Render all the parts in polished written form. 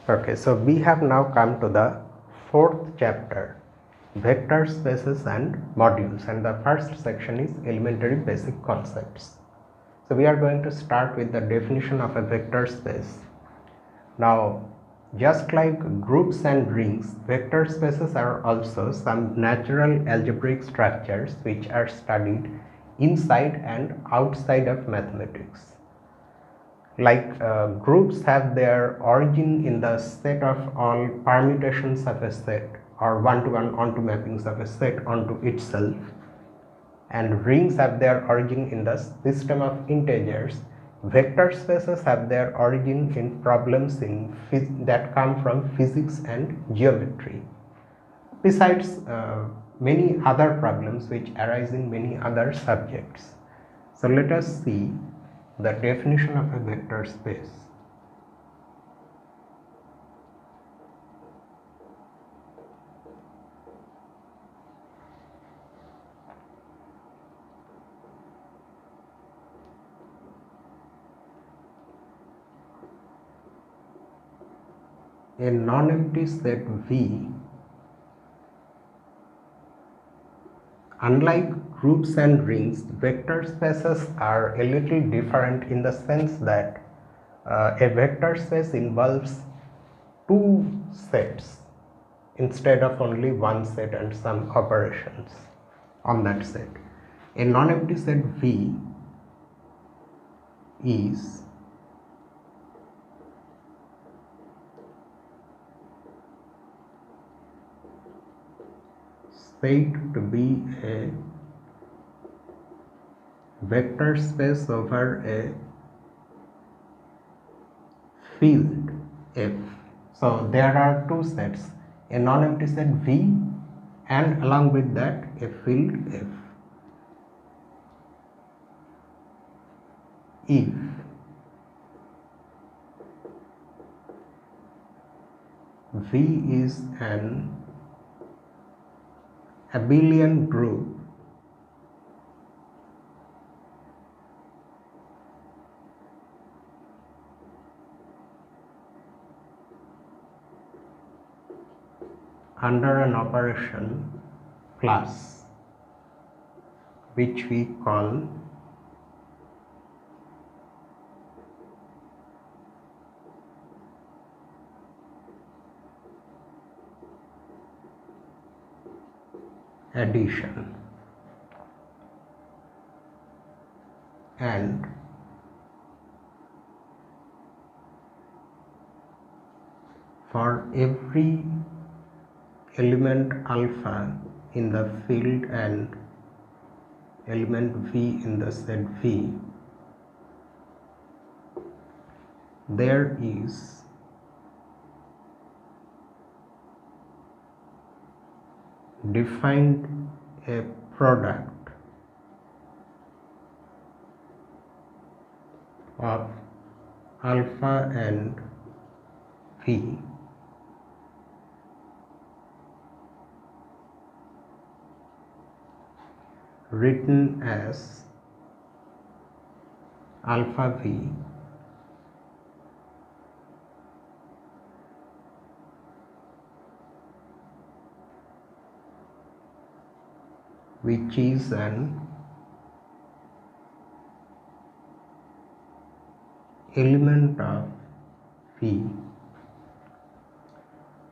Okay, so we have now come to the fourth chapter, vector spaces and modules, and the first section is elementary basic concepts. So we are going to start with the definition of a vector space. Now, just like groups and rings, vector spaces are also some natural algebraic structures which are studied inside and outside of mathematics. Like groups have their origin in the set of all permutations of a set or one-to-one onto mappings of a set onto itself, and rings have their origin in the system of integers. Vector spaces have their origin in problems that come from physics and geometry, besides many other problems which arise in many other subjects. So let us see the definition of a vector space. A non-empty set V, unlike groups and rings, vector spaces are a little different in the sense that a vector space involves two sets instead of only one set and some operations on that set. A non-empty set V is said to be a vector space over a field F. So there are two sets, a non-empty set V and along with that a field F. If V is an abelian group under an operation plus, which we call addition, and for every element alpha in the field and element V in the set V, there is defined a product of alpha and V written as alpha V which is an element of V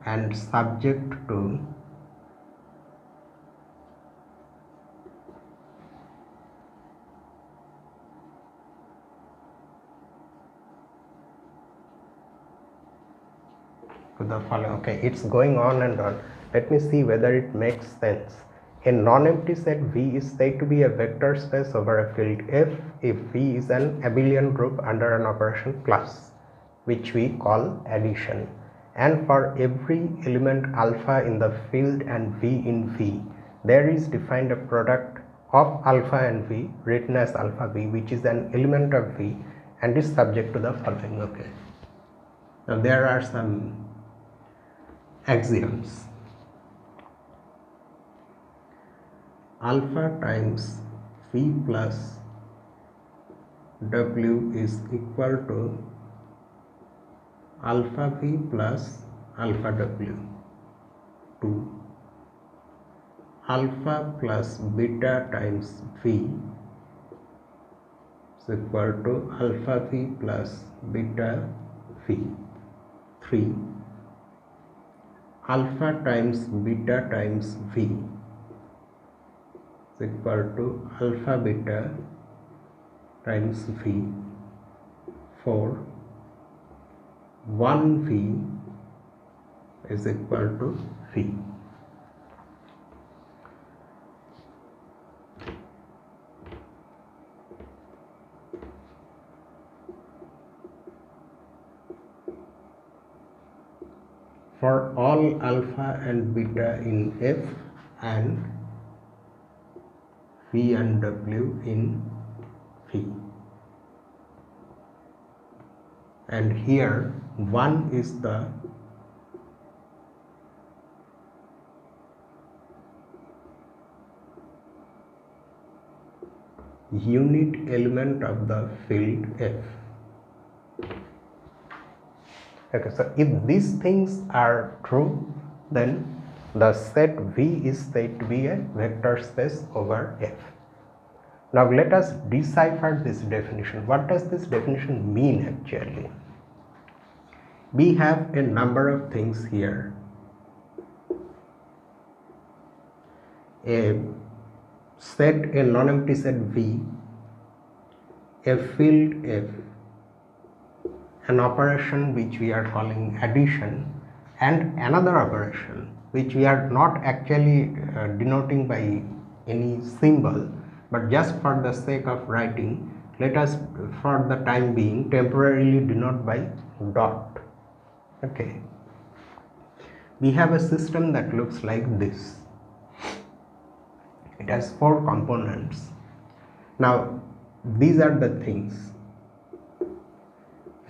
and subject to the following. Okay, it's going on and on. Let me see whether it makes sense. A non-empty set V is said to be a vector space over a field F if V is an abelian group under an operation plus, which we call addition, and for every element alpha in the field and V in V, there is defined a product of alpha and V written as alpha V, which is an element of V and is subject to the following. Okay, now there are some axioms. Alpha times V plus W is equal to alpha v plus alpha w to alpha plus beta times v is equal to alpha v plus beta v. 3 alpha times beta times v is equal to alpha beta times v. 4 1v is equal to v. For all alpha and beta in F and V and W in V. And here 1 is the unit element of the field F. Okay, so if these things are true, then the set V is said to be a vector space over F. Now let us decipher this definition. What does this definition mean actually? We have a number of things here. A set, a non-empty set V, a field F, an operation which we are calling addition, and another operation which we are not actually denoting by any symbol, but just for the sake of writing, let us for the time being temporarily denote by dot. Okay, we have a system that looks like this. It has 4 components. Now these are the things.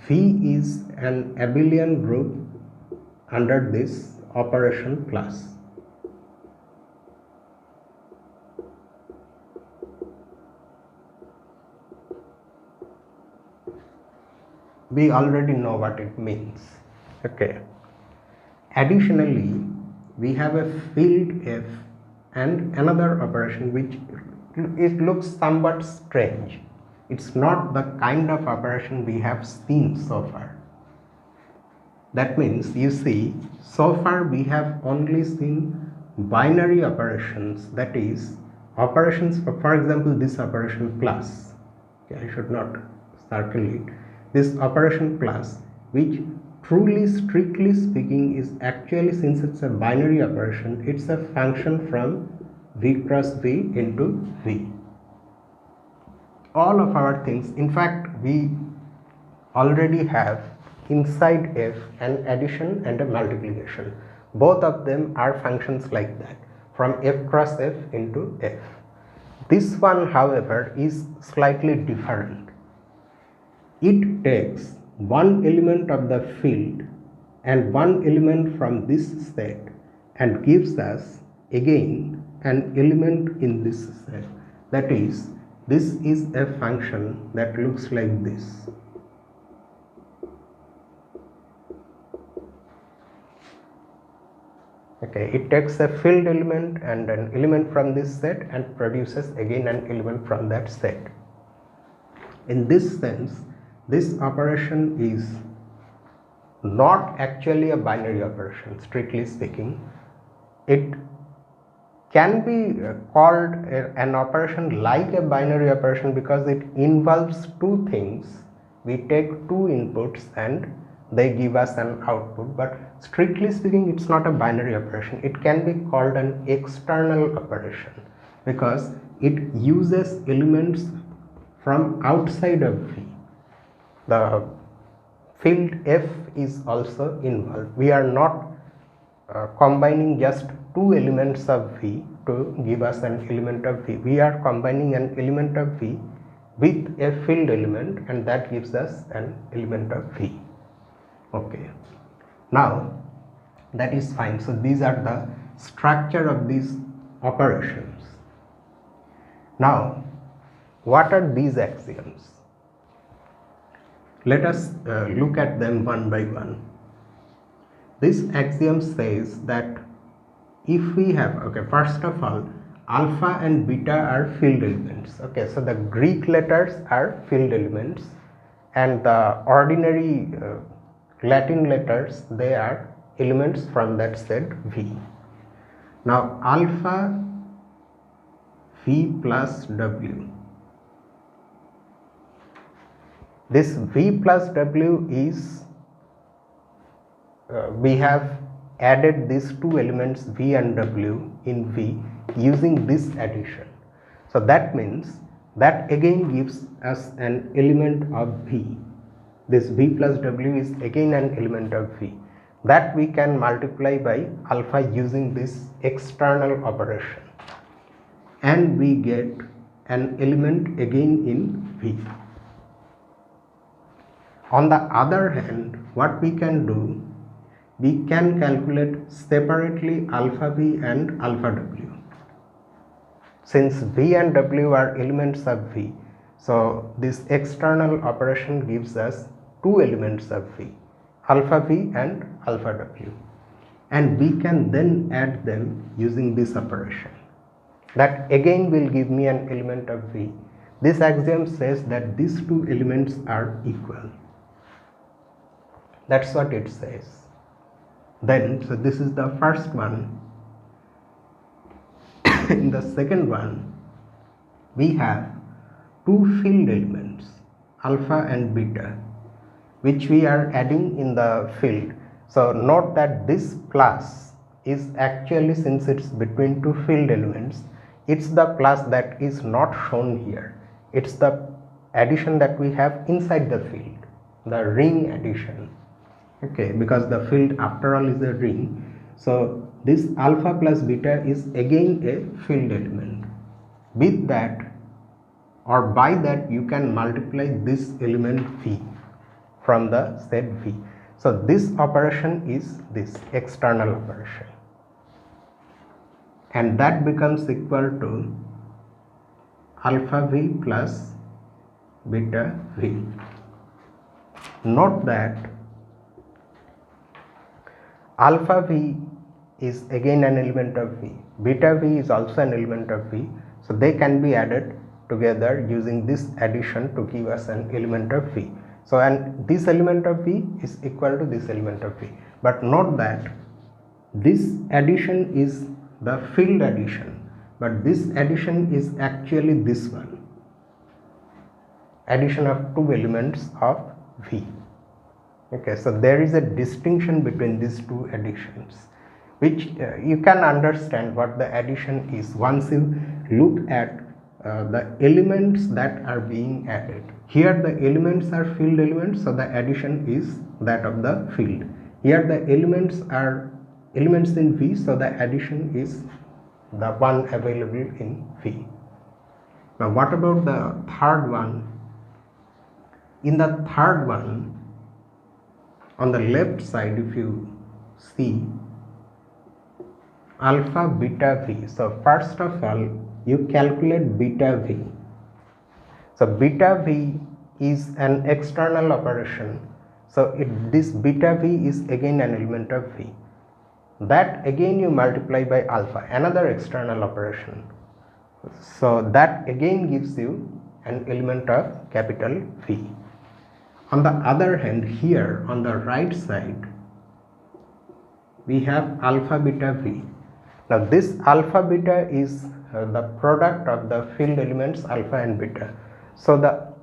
V is an abelian group under this operation plus. We already know what it means. Okay. Additionally, we have a field F and another operation which it looks somewhat strange. It's not the kind of operation we have seen so far. That means, you see, so far we have only seen binary operations, that is operations for example this operation plus. Okay, I should not circle it. This operation plus, which truly strictly speaking is actually, since it's a binary operation, it's a function from V cross V into V. All of our things, in fact we already have inside F an addition and a multiplication. Both of them are functions like that, from F cross F into F. This one however is slightly different. It takes one element of the field and one element from this set and gives us again an element in this set. That is, this is a function that looks like this. Okay, it takes a field element and an element from this set and produces again an element from that set. In this sense, this operation is not actually a binary operation, strictly speaking. It can be called an operation like a binary operation because it involves 2 things. We take 2 inputs and they give us an output, but strictly speaking it's not a binary operation. It can be called an external operation because it uses elements from outside of V. The field F is also involved. We are not combining just 2 elements of V to give us an element of V. We are combining an element of V with a field element and that gives us an element of V. Okay. Now that is fine. So these are the structure of these operations. Now what are these axioms? Let us look at them one by one. This axiom says that if we have, okay, first of all, alpha and beta are field elements. Okay, so the Greek letters are field elements, and the ordinary Latin letters, they are elements from that set V. Now alpha V plus W. This V plus W is we have added these two elements V and W in V using this addition. So that means that again gives us an element of V. This V plus W is again an element of V that we can multiply by alpha using this external operation, and we get an element again in V. On the other hand, what we can do, we can calculate separately alpha V and alpha W. Since V and W are elements of V, so this external operation gives us two elements of V, alpha V and alpha W, and we can then add them using this operation. That again will give me an element of V. This axiom says that these two elements are equal. That's what it says. Then, so this is the first one. In the second one, we have two field elements, alpha and beta, which we are adding in the field. So note that this plus is actually, since it's between two field elements, it's the plus that is not shown here. It's the addition that we have inside the field, the ring addition. Okay, because the field after all is a ring. So this alpha plus beta is again a field element. With that or by that you can multiply this element V from the set V. So this operation is this external operation, and that becomes equal to alpha V plus beta V. Note that alpha V is again an element of V, beta V is also an element of V, so they can be added together using this addition to give us an element of V. So, and this element of V is equal to this element of V, but note that this addition is the field addition, but this addition is actually this one, addition of two elements of V. Okay, so there is a distinction between these two additions, which you can understand what the addition is once you look at the elements that are being added. Here the elements are field elements, so the addition is that of the field. Here the elements are elements in V, so the addition is the one available in V. Now what about the third one? In the third one, on the left side, if you see alpha beta V, so first of all you calculate beta V. So beta V is an external operation, so this beta V is again an element of V. That again you multiply by alpha, another external operation, so that again gives you an element of capital V. On the other hand, here on the right side we have alpha beta V. Now this alpha beta is the product of the field elements alpha and beta, so the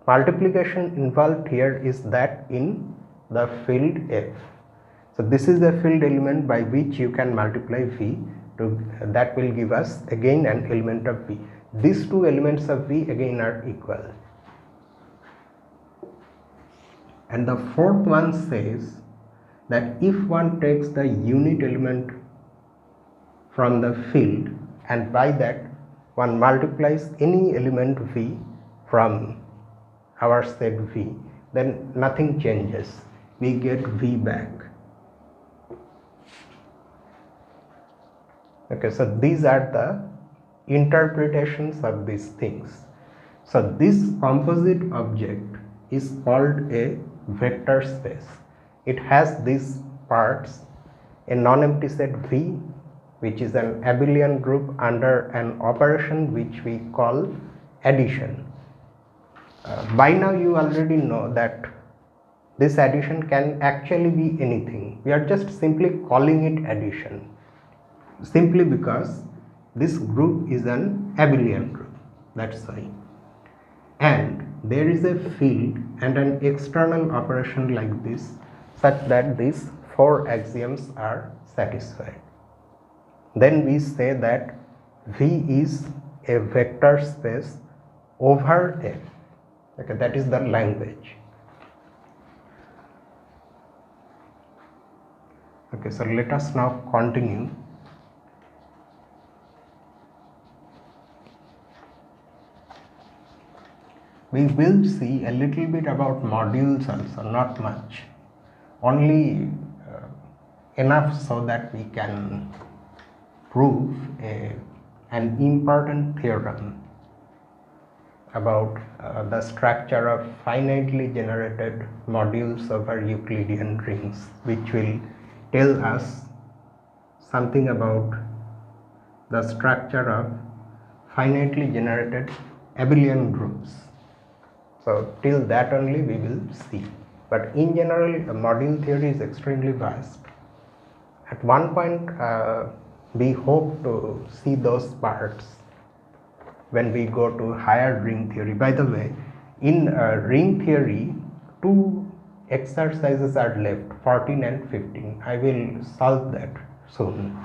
multiplication involved here is that in the field F. So this is the field element by which you can multiply V to, that will give us again an element of V. These two elements of V again are equal. And the fourth one says that if one takes the unit element from the field and by that one multiplies any element V from our set V, then nothing changes, we get V back. Okay, so these are the interpretations of these things. So this composite object is called a vector space. It has these parts: a non-empty set V, which is an abelian group under an operation which we call addition. By now you already know that this addition can actually be anything. We are just simply calling it addition, simply because this group is an abelian group, that's why. And there is a field and an external operation like this, such that these four axioms are satisfied. Then we say that V is a vector space over F. Okay, that is the language. Okay, so let us now continue. We will see a little bit about modules also, not much, only enough so that we can prove an important theorem about the structure of finitely generated modules over Euclidean rings, which will tell us something about the structure of finitely generated abelian groups. So till that only we will see. But in general, module theory is extremely vast. At one point, we hope to see those parts when we go to higher ring theory. By the way, in ring theory, two exercises are left, 14 and 15. I will solve that soon.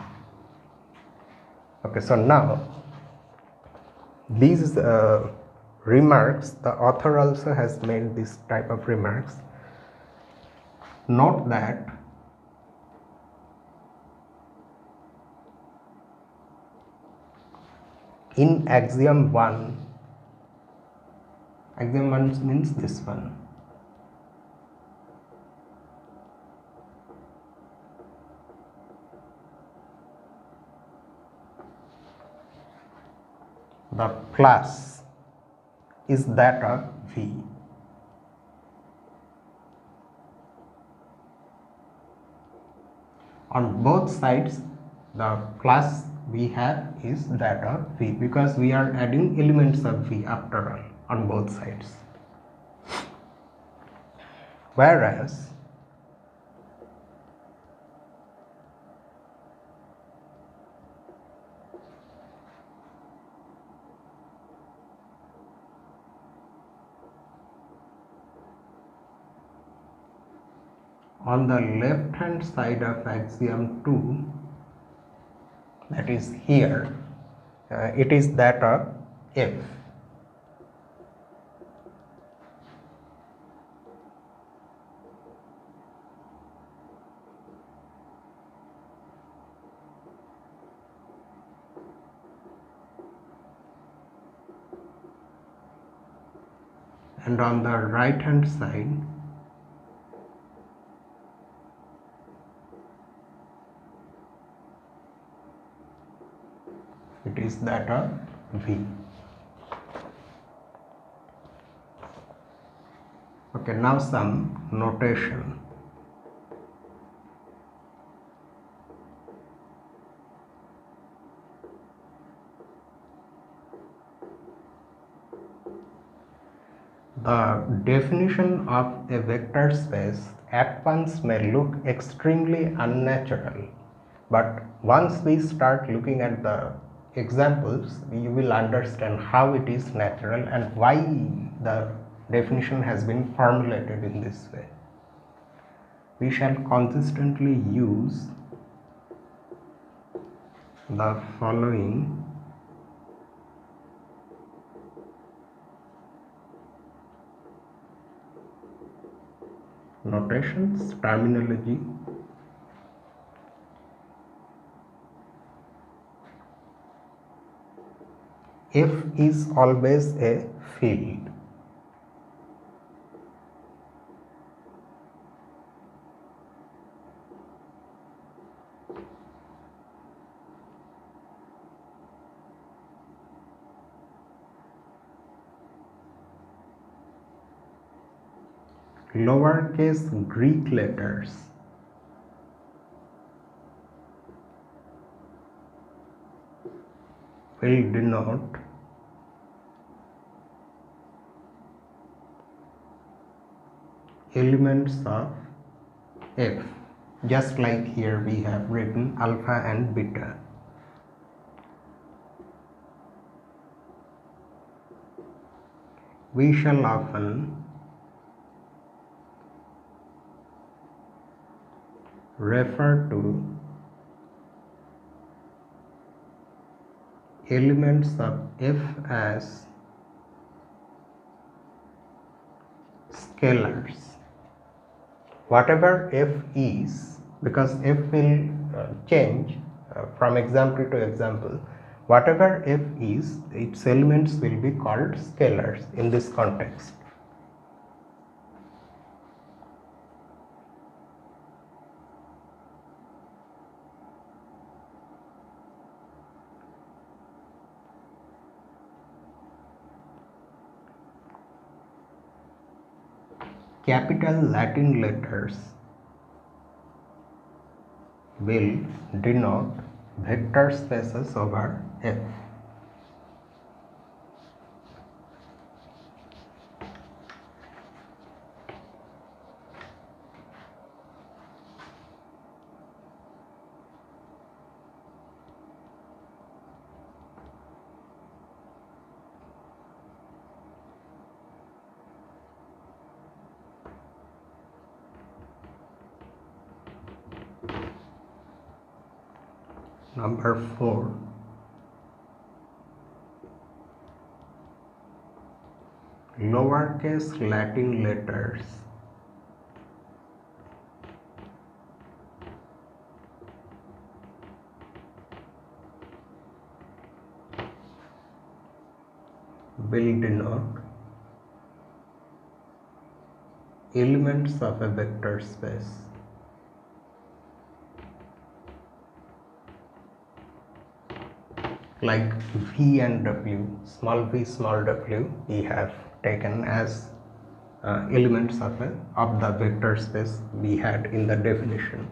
Okay, so now these remarks, the author also has made this type of remarks. Note that in axiom 1 means this one. The plus is that of V. On both sides, the plus we have is that of V, because we are adding elements of V after all on both sides. Whereas on the left hand side of axiom 2, that is here, it is that of F. And on the right hand side, it is that of V. Okay, now some notation. The definition of a vector space at once may look extremely unnatural, but once we start looking at the examples, you will understand how it is natural and why the definition has been formulated in this way. We shall consistently use the following notations, terminology. F is always a field. lowercase Greek letters will denote elements of F, just like here we have written alpha and beta. We shall often refer to elements of F as scalars. Whatever F is, because F will change from example to example, whatever F is, its elements will be called scalars in this context. Capital Latin letters will denote vector spaces over F. Number 4. Lowercase Latin letters will denote elements of a vector space. Like V and W, small v, small w, we have taken as elements of the vector space we had in the definition.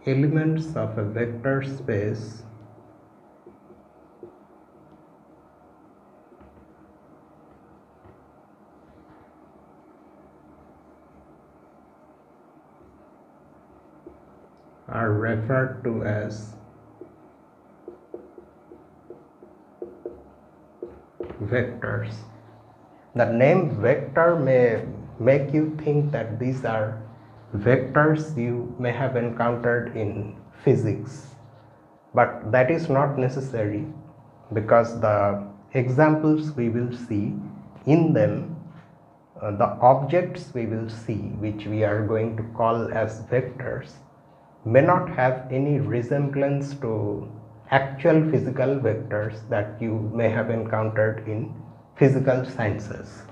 Elements of a vector space are referred to as vectors. The name vector may make you think that these are vectors you may have encountered in physics, but that is not necessary, because the examples we will see in them, the objects we will see, which we are going to call as vectors, may not have any resemblance to actual physical vectors that you may have encountered in physical sciences.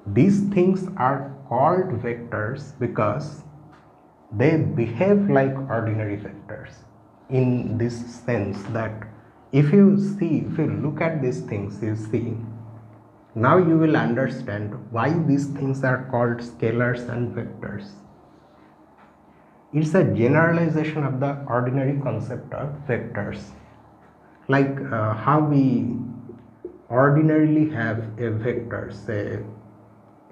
These things are called vectors because they behave like ordinary vectors, in this sense that if you look at these things, you see, now you will understand why these things are called scalars and vectors. It's a generalization of the ordinary concept of vectors, like how we ordinarily have a vector, say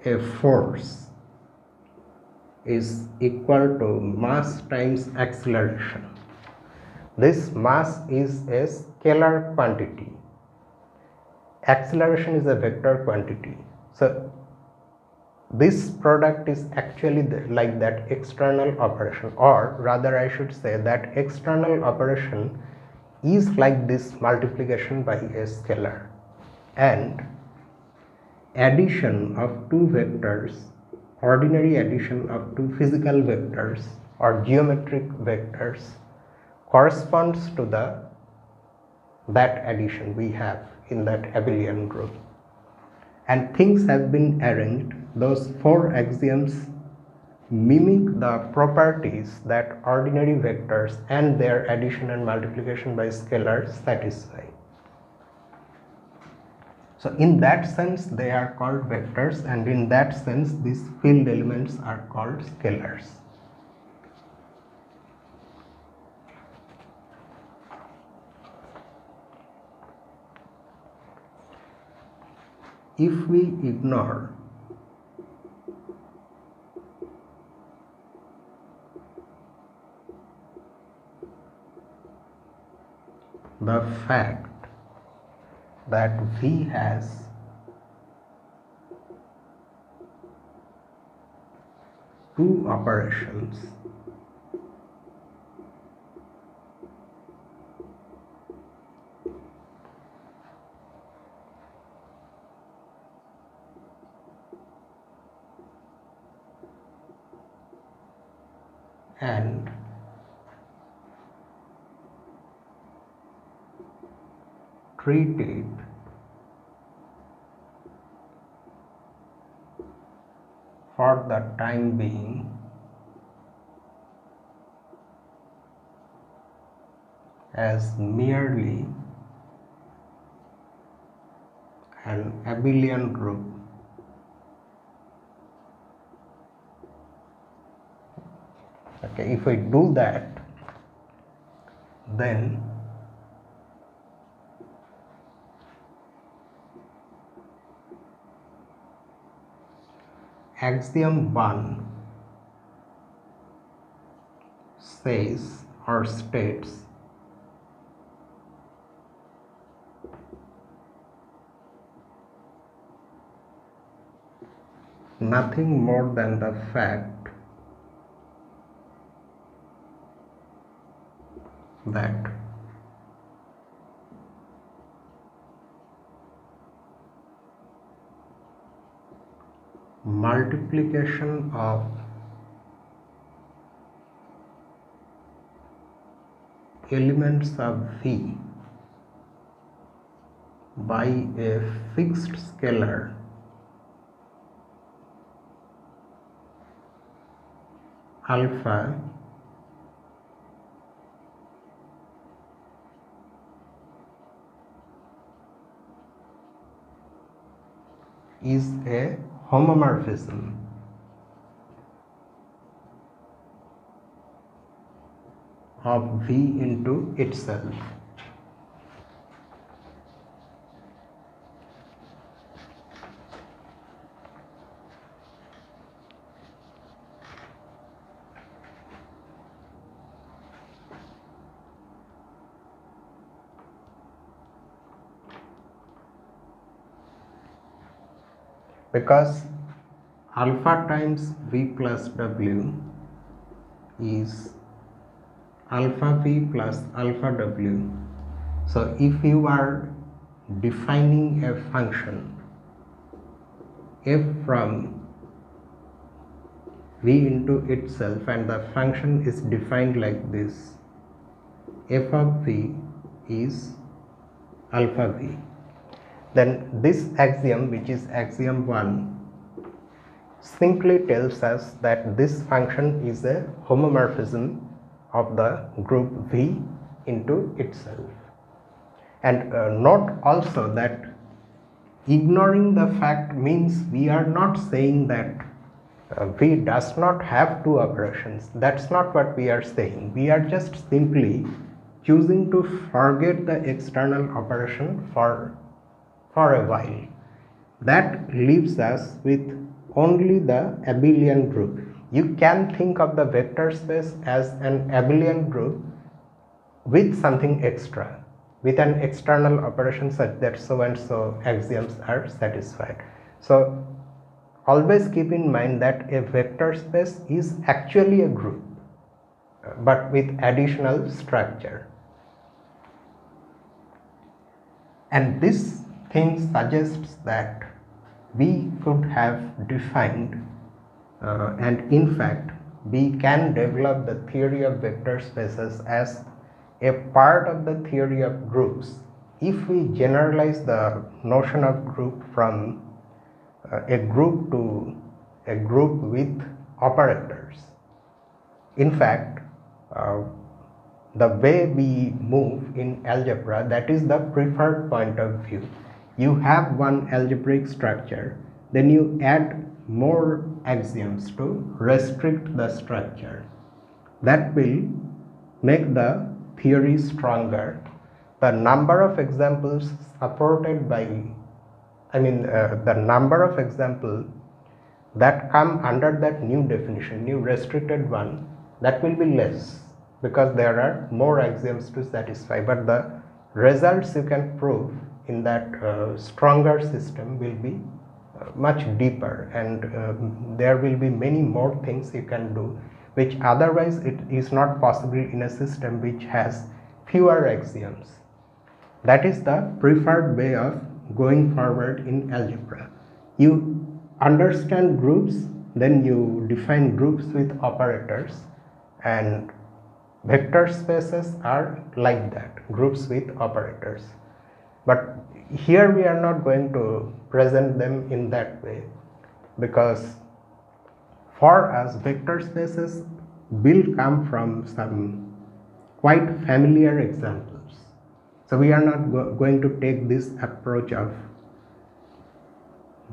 a force is equal to mass times acceleration. This mass is a scalar quantity, acceleration is a vector quantity. So this product is actually like that external operation, or rather I should say that external operation is like this multiplication by a scalar, and addition of two vectors, ordinary addition of two physical vectors or geometric vectors, corresponds to that addition we have in that abelian group. And things have been arranged, those four axioms mimic the properties that ordinary vectors and their addition and multiplication by scalars satisfy. So in that sense they are called vectors, and in that sense these field elements are called scalars. If we ignore the fact that V has two operations and treat it for the time being as merely an abelian group, okay, if we do that, then Axiom 1 says or states nothing more than the fact that multiplication of elements of V by a fixed scalar alpha is a homomorphism of V into itself. Because alpha times V plus W is alpha V plus alpha W. So if you are defining a function f from V into itself, and the function is defined like this: f of V is alpha V, then this axiom, which is axiom 1, simply tells us that this function is a homomorphism of the group V into itself. And note also that ignoring the fact means we are not saying that V does not have two operations. That's not what we are saying. We are just simply choosing to forget the external operation for a while. That leaves us with only the abelian group. You can think of the vector space as an abelian group with something extra, with an external operation such that so and so axioms are satisfied. So always keep in mind that a vector space is actually a group, but with additional structure. And this thing suggests that we could have defined and in fact we can develop the theory of vector spaces as a part of the theory of groups if we generalize the notion of group from a group to a group with operators. In fact, the way we move in algebra, that is the preferred point of view. You have one algebraic structure, then you add more axioms to restrict the structure. That will make the theory stronger. The number of examples supported by, the number of examples that come under that new definition, new restricted one, that will be less because there are more axioms to satisfy, but the results you can prove in that stronger system will be much deeper, and there will be many more things you can do which otherwise it is not possible in a system which has fewer axioms. That is the preferred way of going forward in algebra. You understand groups, then you define groups with operators, and vector spaces are like that, groups with operators. But here we are not going to present them in that way, because for us vector spaces will come from some quite familiar examples. So we are not going to take this approach of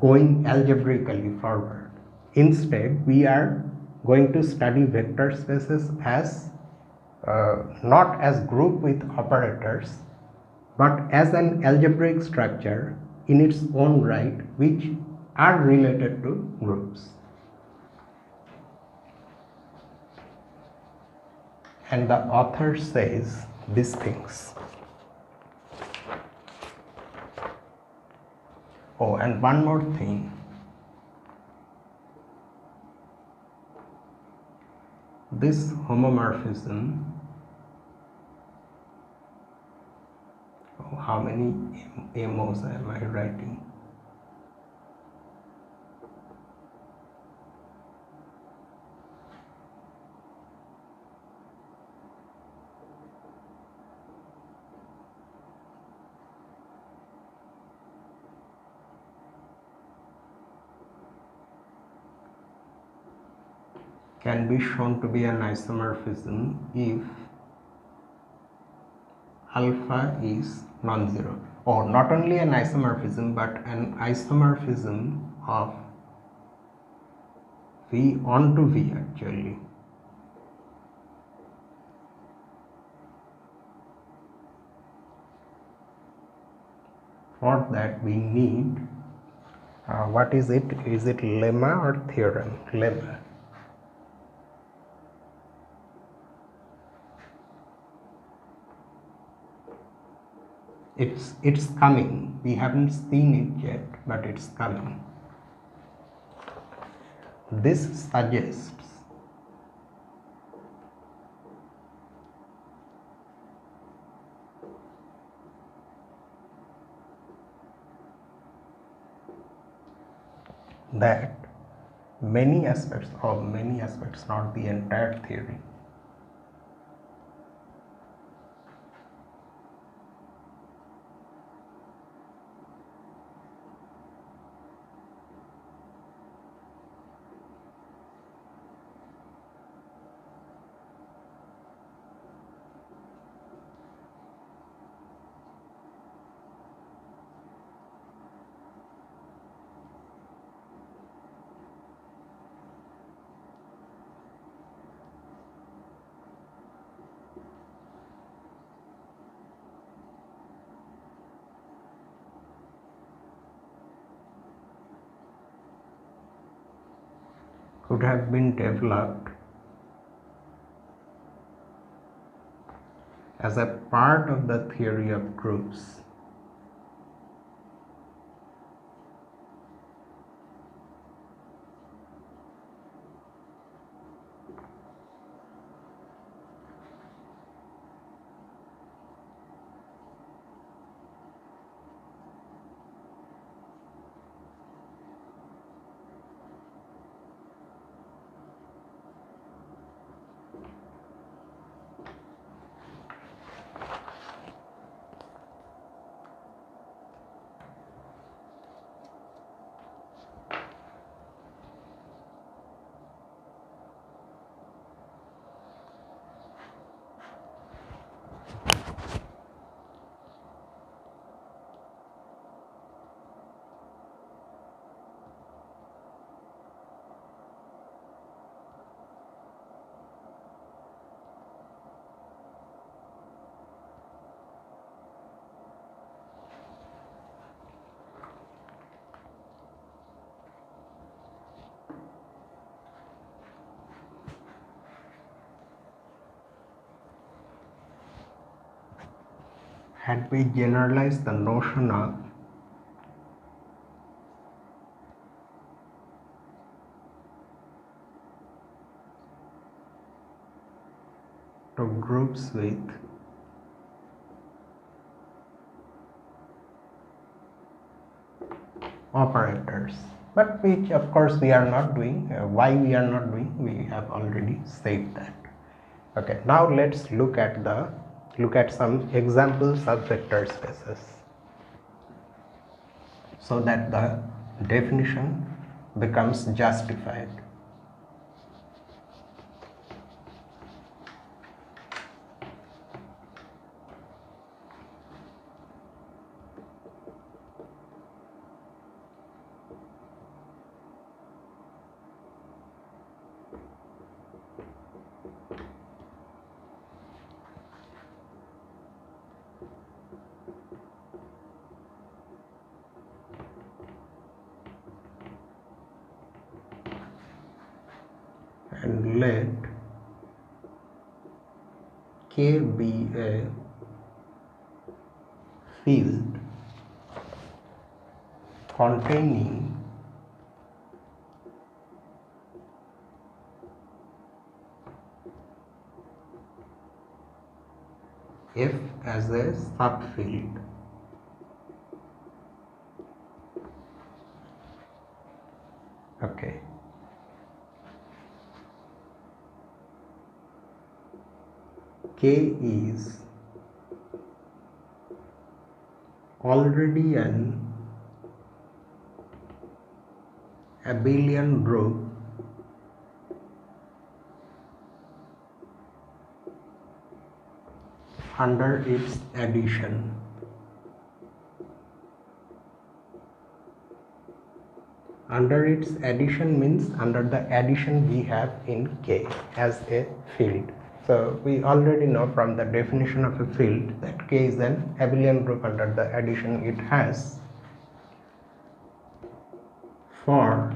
going algebraically forward. Instead, we are going to study vector spaces as not as group with operators, but as an algebraic structure in its own right, which are related to groups. And the author says these things. Oh, and one more thing. This homomorphism, oh, how many MOs am I writing? Can be shown to be an isomorphism if alpha is non-zero, or not only an isomorphism but an isomorphism of V onto V actually. For that we need, what is it? Is it lemma or theorem? Lemma. It's coming. We haven't seen it yet, but it's coming. This suggests that many aspects, not the entire theory, could have been developed as a part of the theory of groups. had we generalized the notion of to groups with operators, but which of course we are not doing. Why we are not doing, we have already said that. Okay, now let's look at some examples of vector spaces so that the definition becomes justified. And let K be a field containing F as a subfield. Okay. K is already an abelian group under its addition. Under its addition means under the addition we have in K as a field. So we already know from the definition of a field that K is an abelian group under the addition it has for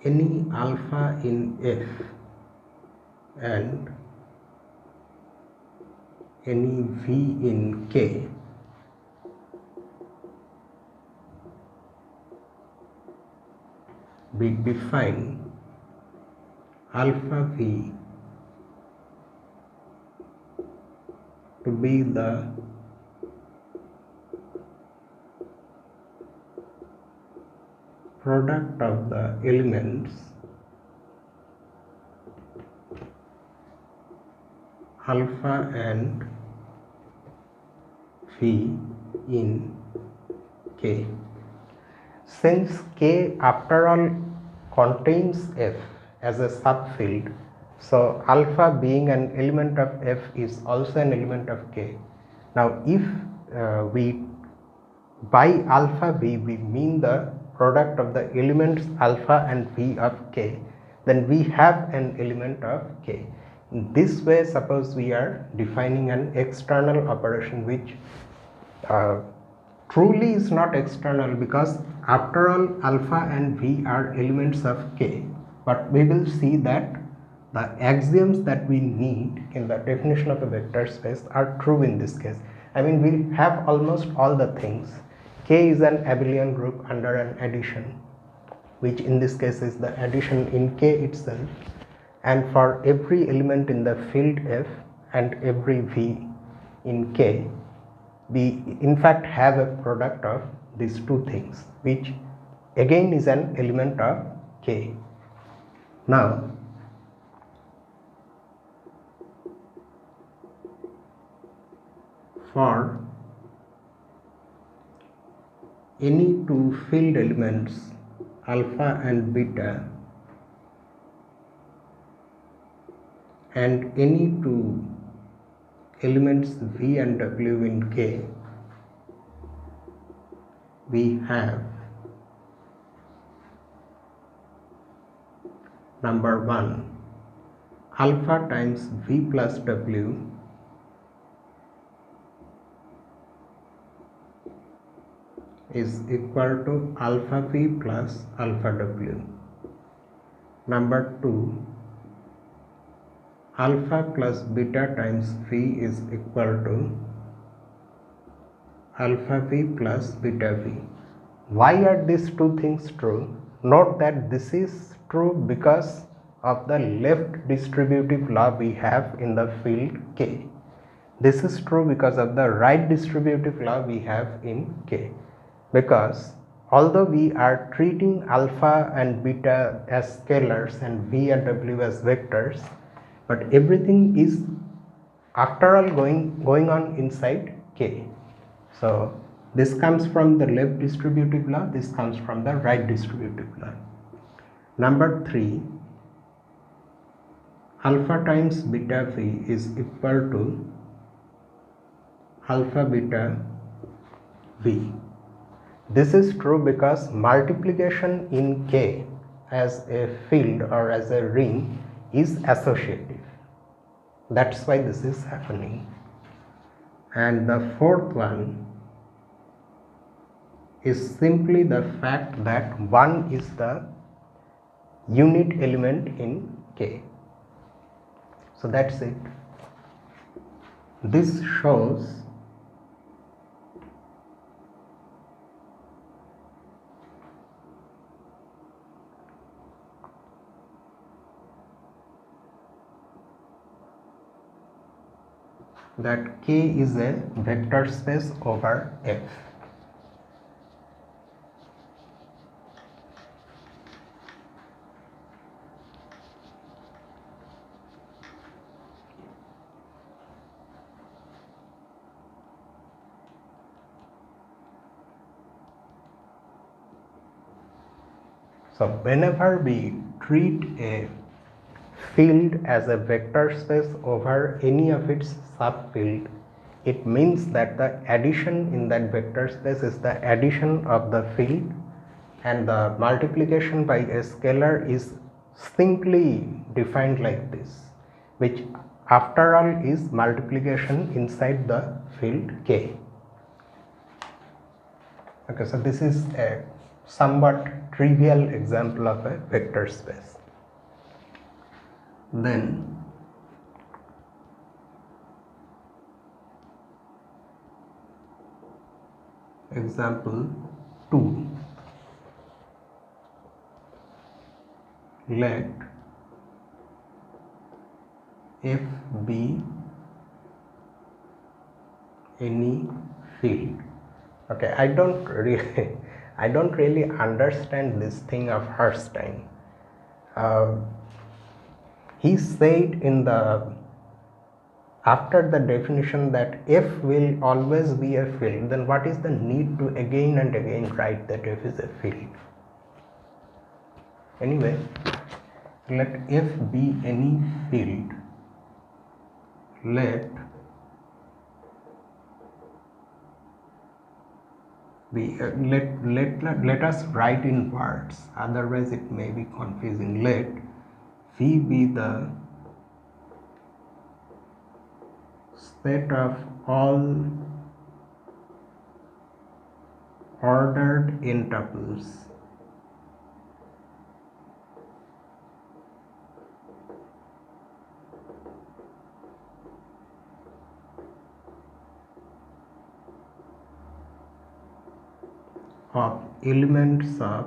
any alpha in F and any V in K we define alpha V to be the product of the elements alpha and V in K. Since K after all contains F as a subfield, so alpha being an element of F is also an element of K. Now if we by alpha V we mean the product of the elements alpha and V of K, then we have an element of K. In this way, suppose we are defining an external operation which truly is not external, because after all alpha and V are elements of K, but we will see that the axioms that we need in the definition of a vector space are true in this case. I mean, we have almost all the things. K is an abelian group under an addition, which in this case is the addition in K itself, and for every element in the field F and every V in K, we in fact have a product of these two things, which again is an element of K. Now for any two field elements alpha and beta and any two elements V and W in K, we have number 1 alpha times V plus W is equal to alpha V plus alpha W. Number 2 alpha plus beta times v is equal to alpha v plus beta v. Why are these two things true? Note that this is true because of the left distributive law we have in the field K. This is true because of the right distributive law we have in K. Because although we are treating alpha and beta as scalars and v and w as vectors, but everything is after all going on inside K. So this comes from the left distributive law, this comes from the right distributive law. Number 3, alpha times beta v is equal to alpha beta v. This is true because multiplication in K as a field or as a ring is associative. That's why this is happening. And the fourth one is simply the fact that 1 is the unit element in K. So that's it. This shows that K is a vector space over F. So whenever we treat a field as a vector space over any of its subfield, it means that the addition in that vector space is the addition of the field, and the multiplication by a scalar is simply defined like this, which after all is multiplication inside the field K. Okay, so this is a somewhat trivial example of a vector space. Then example 2, let F be any field. Okay, I don't really understand this thing of Herstein. He said in the after the definition that F will always be a field, then what is the need to again and again write that F is a field? Anyway, let F be any field. Let us write in words, otherwise it may be confusing. Let V be the set of all ordered n tuples of elements of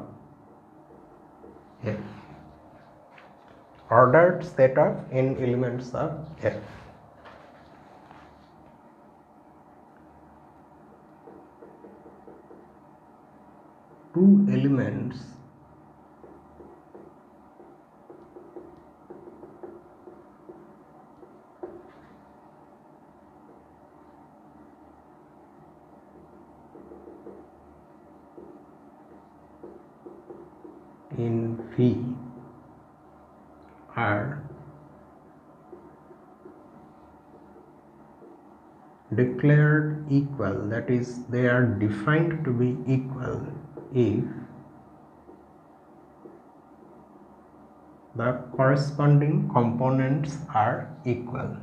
F. Ordered set of n elements of F. Two elements in V are declared equal, that is, they are defined to be equal if the corresponding components are equal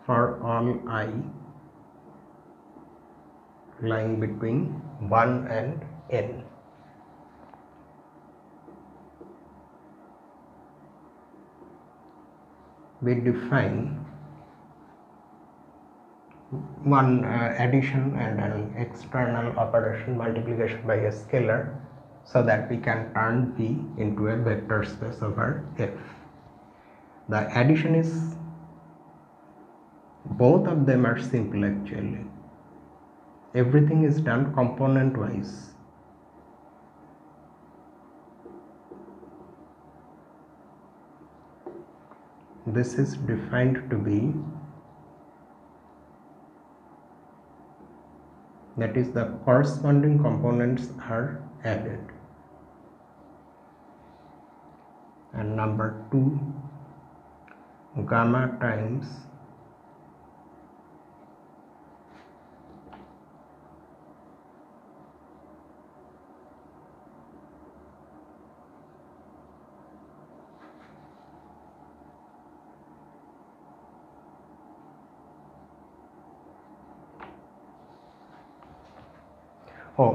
for all I lying between 1 and n. we define one addition and an external operation, multiplication by a scalar, so that we can turn V into a vector space over F. The addition is, both of them are simple actually. Everything is done component wise. This is defined to be, that is, the corresponding components are added. And number 2, gamma times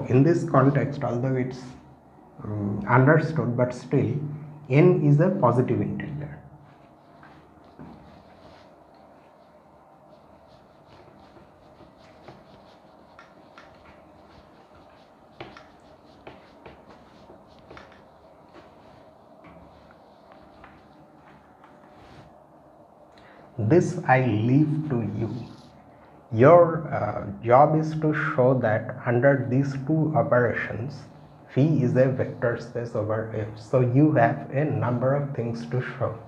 in this context, although it's understood, but still n is a positive integer. This I leave to you. Your job is to show that under these two operations, phi is a vector space over F. So you have a number of things to show.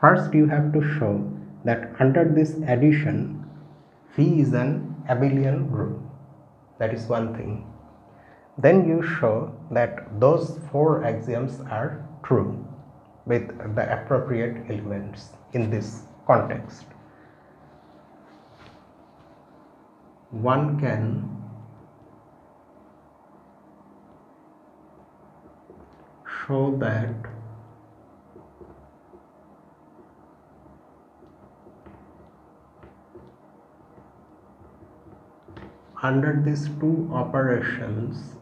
First, you have to show that under this addition, phi is an abelian group. That is one thing. Then you show that those 4 axioms are true with the appropriate elements in this context. One can show that under these 2 operations,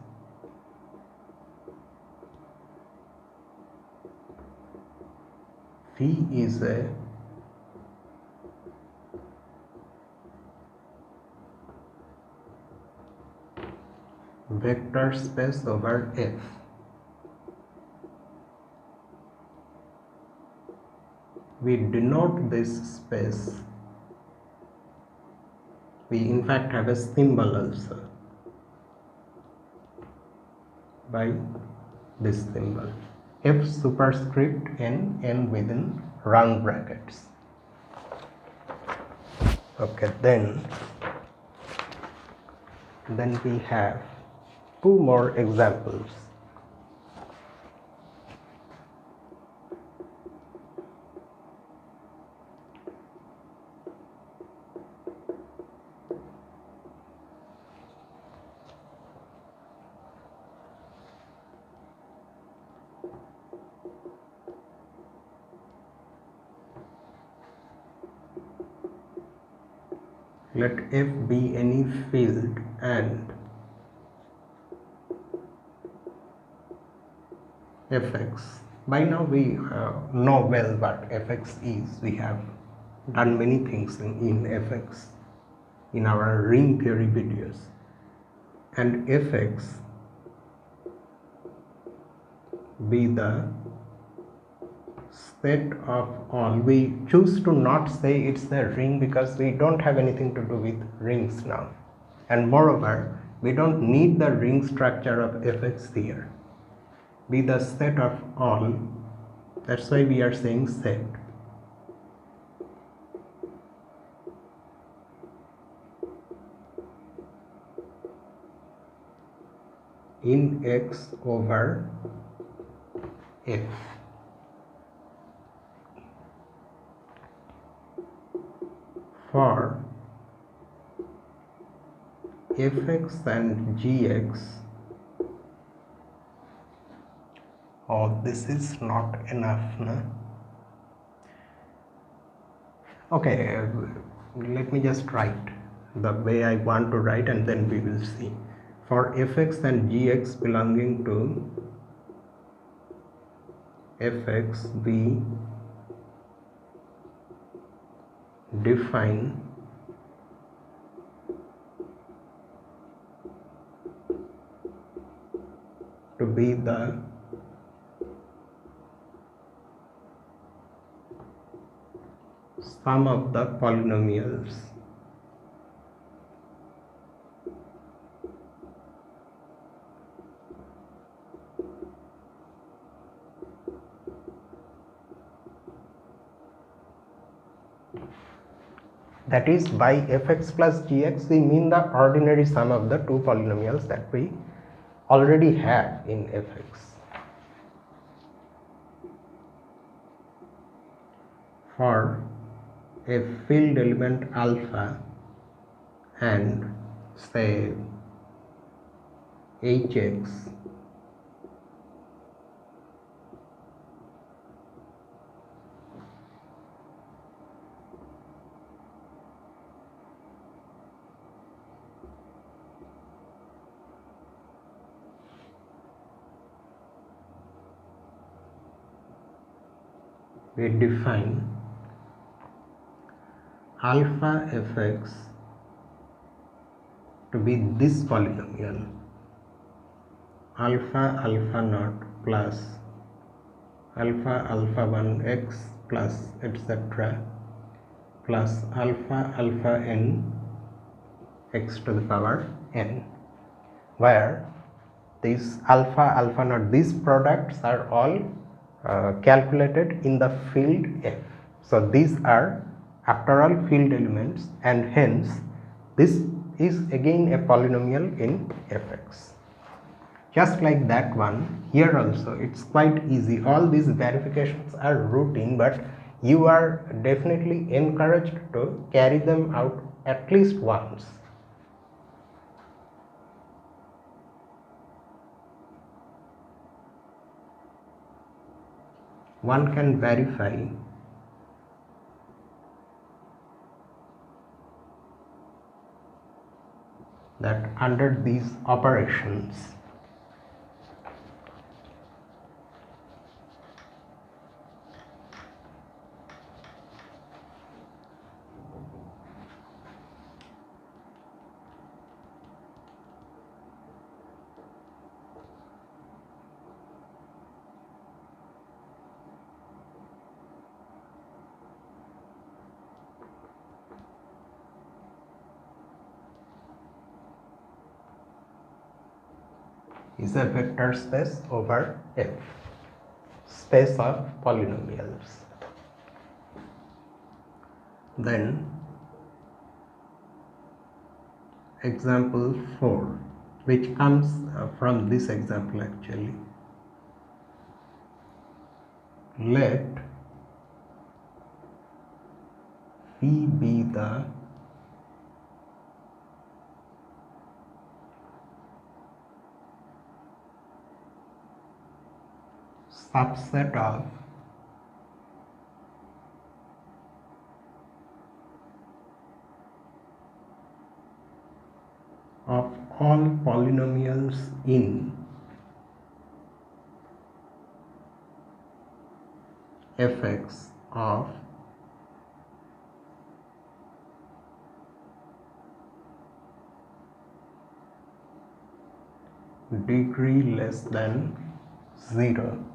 phi is a vector space over F. We denote this space, we in fact have a symbol also, by this symbol, F superscript n, n within round brackets. Okay, then we have 2 more examples. Let F be any field and fx. By now we know well what fx is. We have done many things in fx in our ring theory videos. And fx be the set of all. We choose to not say it's a ring because we don't have anything to do with rings now. And moreover, we don't need the ring structure of fx here. Be the set of all. That's why we are saying set. In X over F. For fx and gx. Oh, this is not enough, no? Okay, let me just write the way I want to write and then we will see. For fx and gx belonging to fx, we define to be the sum of the polynomials that is by fx plus gx we mean the ordinary sum of the two polynomials that we already have in fx. For a field element alpha and say hx we define alpha fx to be this polynomial alpha alpha naught plus alpha alpha 1 x plus etc. plus alpha alpha n x to the power n, where these alpha alpha naught, these products are all calculated in the field f. So these are after all field elements, and hence this is again a polynomial in fx. Just like that one, here also it's quite easy. All these verifications are routine, but you are definitely encouraged to carry them out at least once. One can verify that under these operations is a vector space over F, space of polynomials. Then example 4, which comes from this example actually. Let V be the subset of all polynomials in fx of degree less than 0.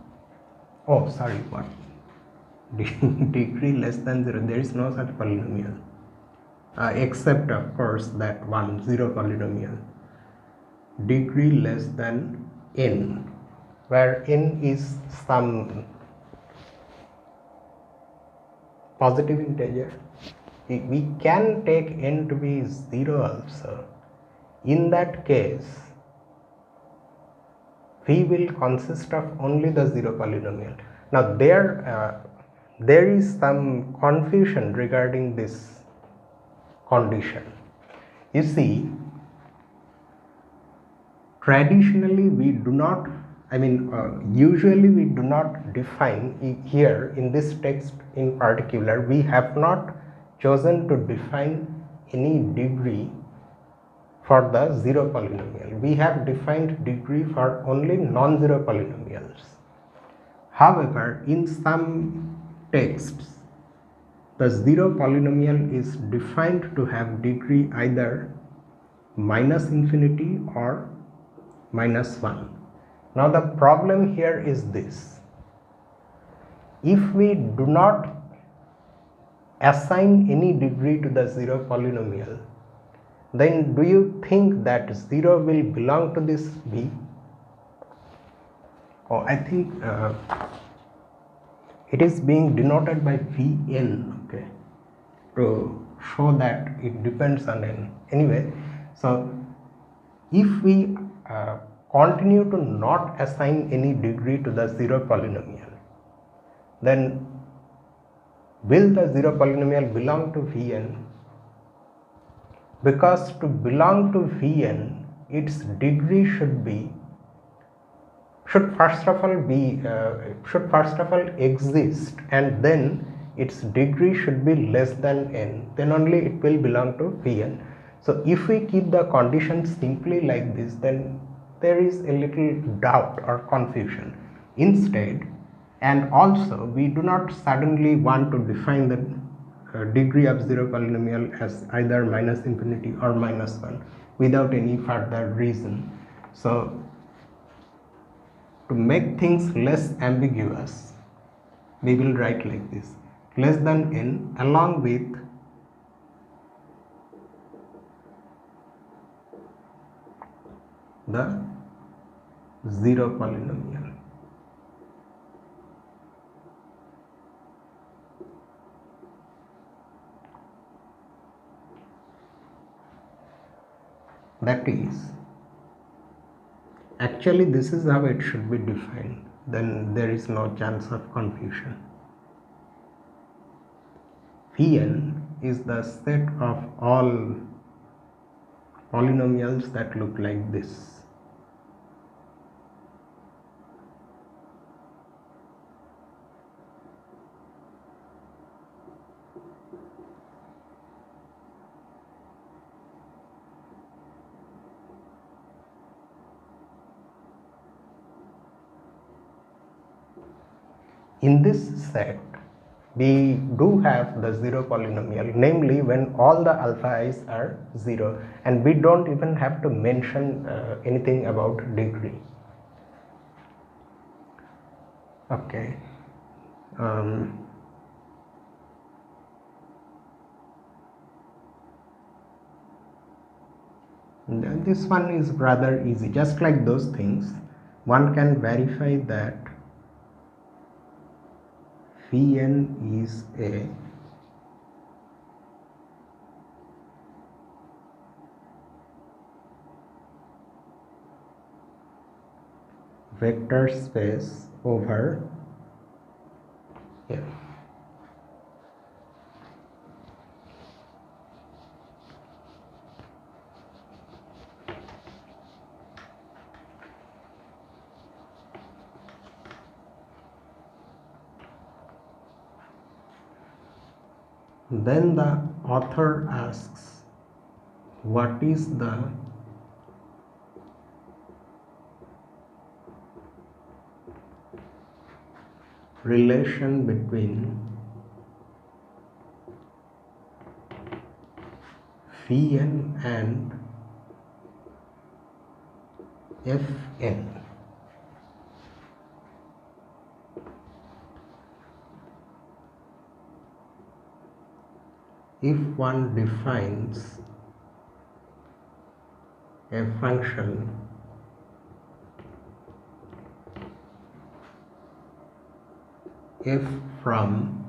Oh, sorry, what? Degree less than 0. There is no such polynomial. Except of course that 0 polynomial, degree less than n, where n is some positive integer. We can take n to be 0 also. In that case, V will consist of only the 0 polynomial. Now there is some confusion regarding this condition. You see, traditionally we do not, usually we do not define here in this text in particular. We have not chosen to define any degree for the 0 polynomial. We have defined degree for only non-zero polynomials. However, in some texts the zero polynomial is defined to have degree either minus infinity or minus 1. Now the problem here is this: if we do not assign any degree to the zero polynomial, then do you think that 0 will belong to this V? Oh, I think it is being denoted by Vn, okay, to show that it depends on n. Anyway, so if we continue to not assign any degree to the zero polynomial, then will the zero polynomial belong to Vn? Because to belong to Vn, its degree should first of all exist, and then its degree should be less than n, then only it will belong to Vn. So if we keep the condition simply like this, then there is a little doubt or confusion. Instead, and also we do not suddenly want to define the degree of zero polynomial as either minus infinity or minus 1 without any further reason. So to make things less ambiguous, we will write like this: less than n along with the zero polynomial. That is, actually this is how it should be defined, then there is no chance of confusion. Vn is the set of all polynomials that look like this. In this set, we do have the zero polynomial, namely when all the alpha i's are 0, and we don't even have to mention anything about degree. Okay. This one is rather easy. Just like those things, one can verify that Vn is a vector space over F. Then the author asks, what is the relation between Vn and Fn? If one defines a function f from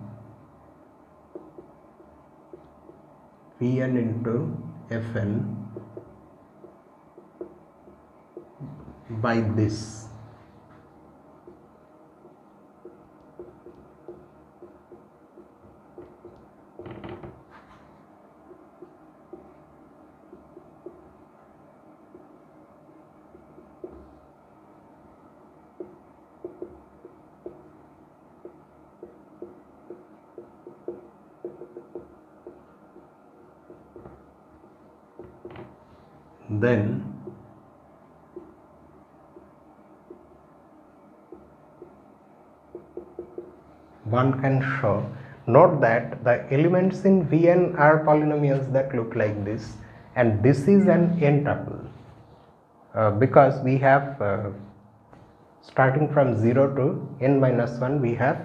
Vn into Fn by this, then one can show. note that the elements in Vn are polynomials that look like this, and this is an n tuple because we have starting from 0 to n minus 1 we have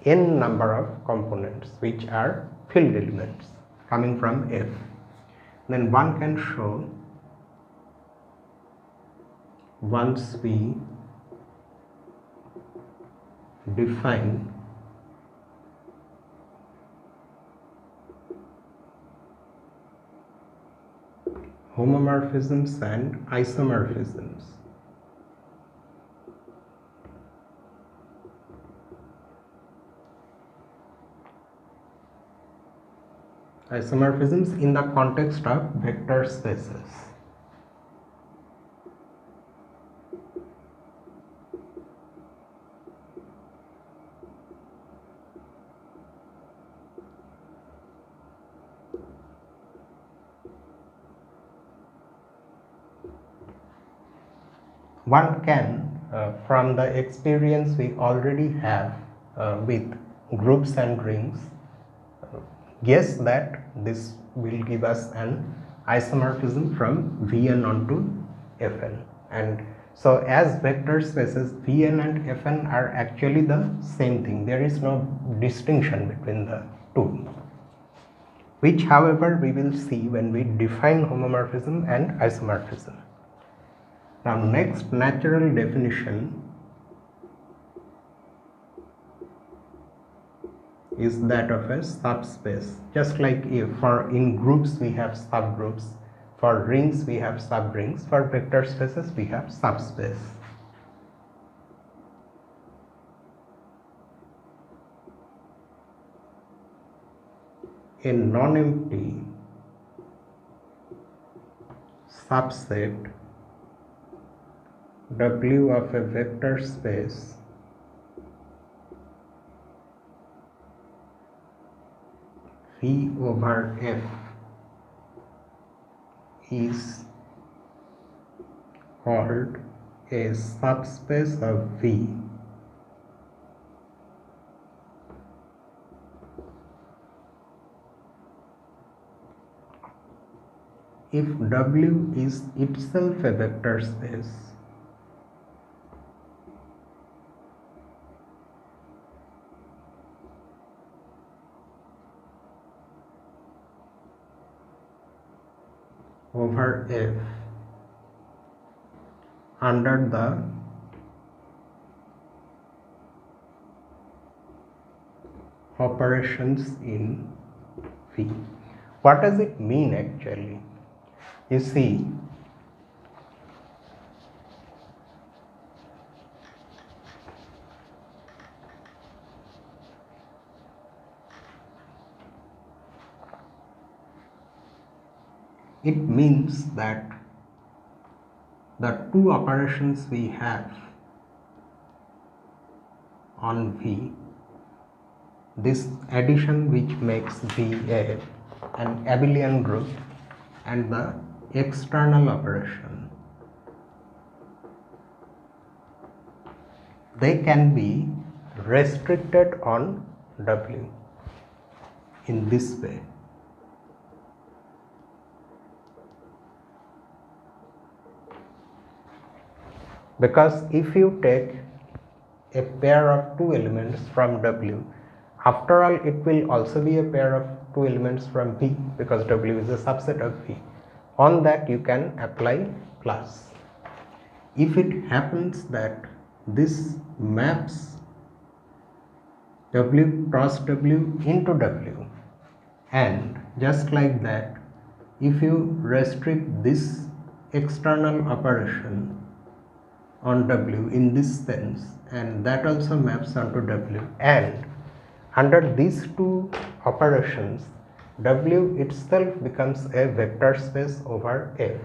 n number of components which are field elements coming from F. Then one can show, once we define homomorphisms and isomorphisms, isomorphisms in the context of vector spaces. One can, from the experience we already have with groups and rings, guess that this will give us an isomorphism from Vn onto Fn. And so as vector spaces, Vn and Fn are actually the same thing. There is no distinction between the two, which however we will see when we define homomorphism and isomorphism. Now next natural definition is that of a subspace. Just like in groups we have subgroups, for rings we have subrings, for vector spaces we have subspace. A non-empty subset W of a vector space V over F is called a subspace of V if W is itself a vector space over F under the operations in V. What does it mean actually? You see, it means that the two operations we have on V, this addition which makes V an abelian group, and the external operation, they can be restricted on W in this way. Because if you take a pair of two elements from W, after all it will also be a pair of two elements from V because W is a subset of V. On that you can apply plus. If it happens that this maps W cross W into W, and just like that, if you restrict this external operation on W in this sense, and that also maps onto W, and under these two operations W itself becomes a vector space over F,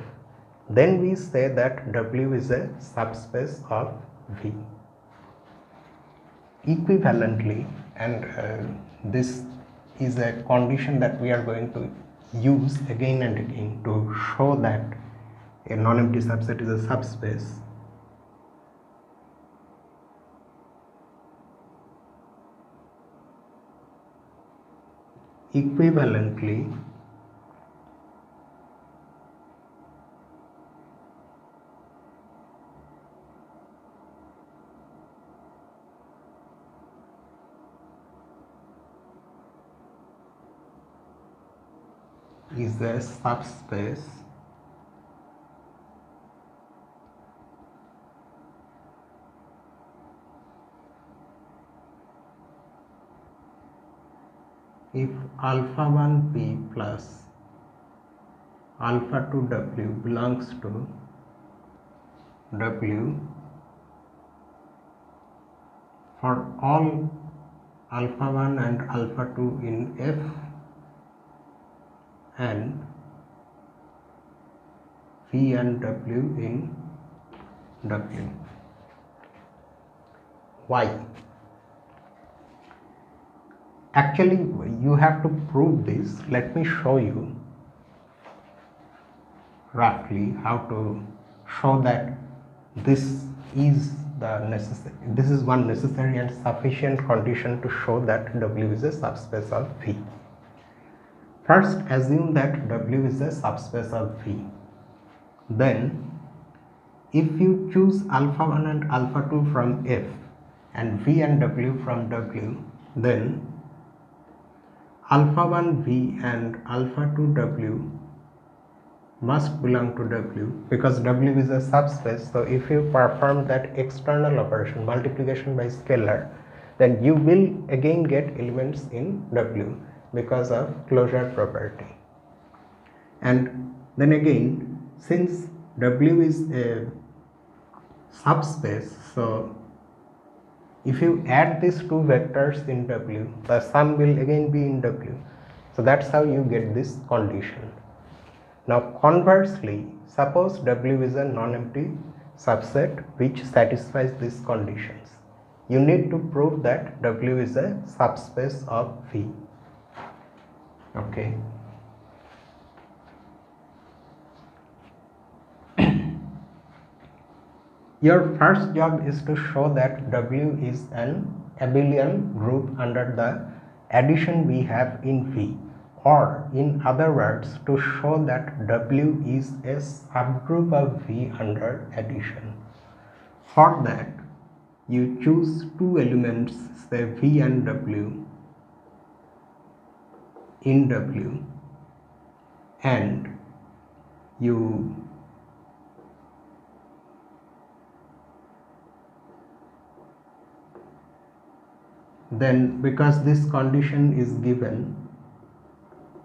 then we say that W is a subspace of V. Equivalently, and this is a condition that we are going to use again and again to show that a non-empty subset is a subspace. equivalently is a subspace if alpha 1 p plus alpha 2 w belongs to w for all alpha 1 and alpha 2 in F and V and W in W. Why? Actually, you have to prove this. Let me show you roughly how to show that this is one necessary and sufficient condition to show that W is a subspace of V. First, assume that W is a subspace of V. Then, if you choose alpha 1 and alpha 2 from F and V and W from W, then alpha 1 V and alpha 2 W must belong to W because W is a subspace. So if you perform that external operation, multiplication by scalar, then you will again get elements in W because of closure property. And then again, since W is a subspace, so if you add these two vectors in W, the sum will again be in W. So that's how you get this condition. Now conversely, suppose W is a non-empty subset which satisfies these conditions. You need to prove that W is a subspace of V. Okay. Your first job is to show that W is an abelian group under the addition we have in V, or in other words, to show that W is a subgroup of V under addition. For that, you choose two elements, say V and W, in W, and you then, because this condition is given,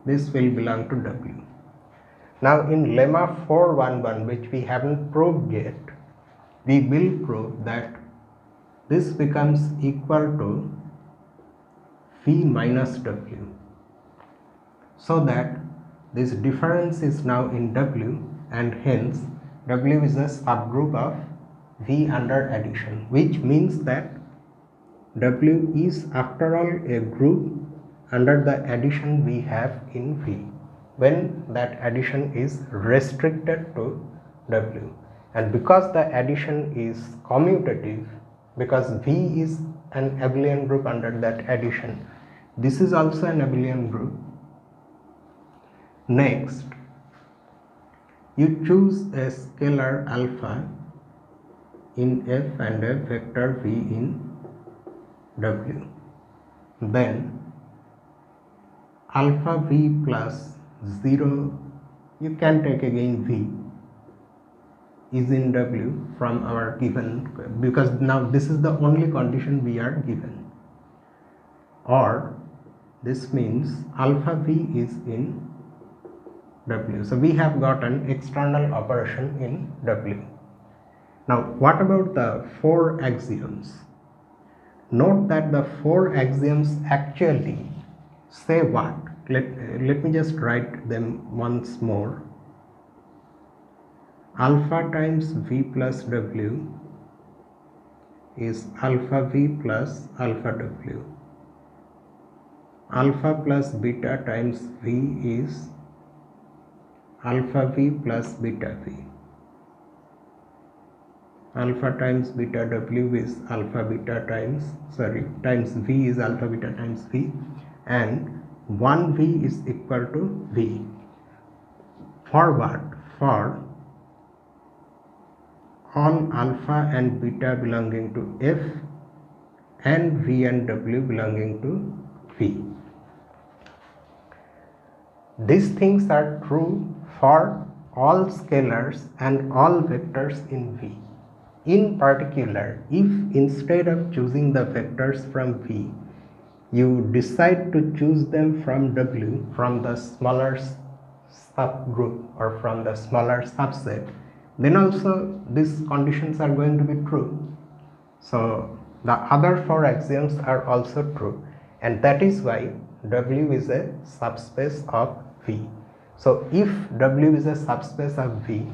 this will belong to W. Now in lemma 411, which we haven't proved yet, we will prove that this becomes equal to V minus W, so that this difference is now in W, and hence W is a subgroup of V under addition, which means that W is after all a group under the addition we have in V, when that addition is restricted to W. And because the addition is commutative, because V is an abelian group under that addition, this is also an abelian group. Next, you choose a scalar alpha in F and a vector V in W. Then alpha V plus 0, you can take again V, is in W from our given, because now this is the only condition we are given, or this means alpha V is in W. So we have got an external operation in W. Now what about the four axioms? Note that the four axioms actually say what? Let me just write them once more. Alpha times V plus W is alpha V plus alpha W. Alpha plus beta times V is alpha V plus beta V. Alpha times beta W is alpha beta times V is alpha beta times V, and 1v is equal to v. For what? For all alpha and beta belonging to f and v and w belonging to v. These things are true for all scalars and all vectors in V. In particular, if instead of choosing the vectors from V, you decide to choose them from W, from the smaller subgroup or from the smaller subset, then also these conditions are going to be true. So the other four axioms are also true, and that is why W is a subspace of V. So if W is a subspace of V,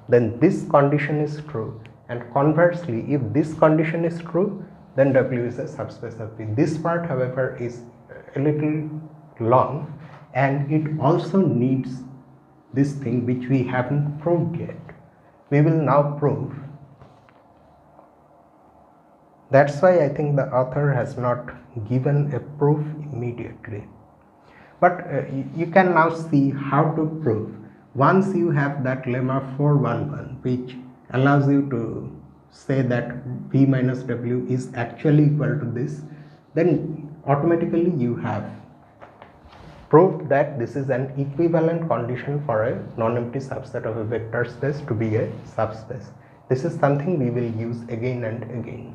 then this condition is true, and conversely, if this condition is true, then W is a subspace of V. This part, however, is a little long, and it also needs this thing which we haven't proved yet. We will now prove. That's why I think the author has not given a proof immediately. But you can now see how to prove. Once you have that lemma 411, which allows you to say that V minus W is actually equal to this, then automatically you have proved that this is an equivalent condition for a non-empty subset of a vector space to be a subspace. This is something we will use again and again.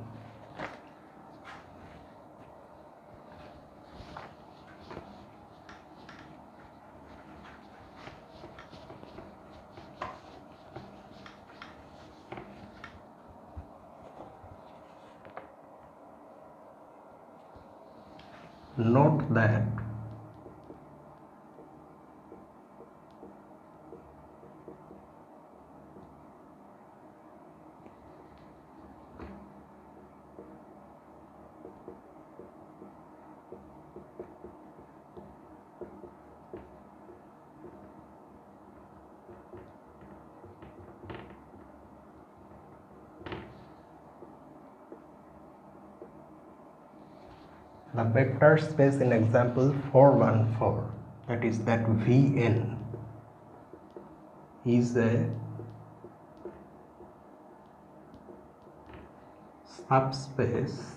Note that the vector space in example 414, that is that Vn is a subspace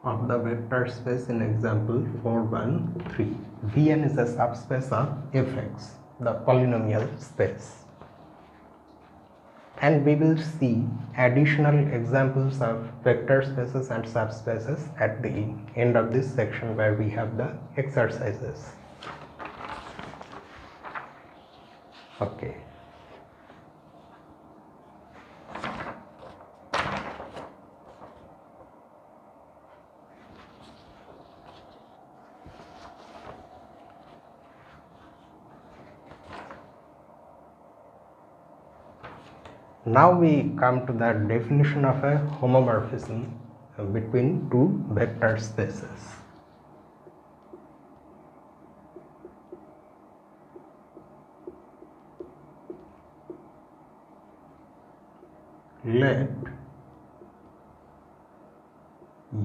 of the vector space in example 413. Vn is a subspace of fx, the polynomial space. And we will see additional examples of vector spaces and subspaces at the end of this section where we have the exercises. Okay. Now we come to the definition of a homomorphism between two vector spaces. Let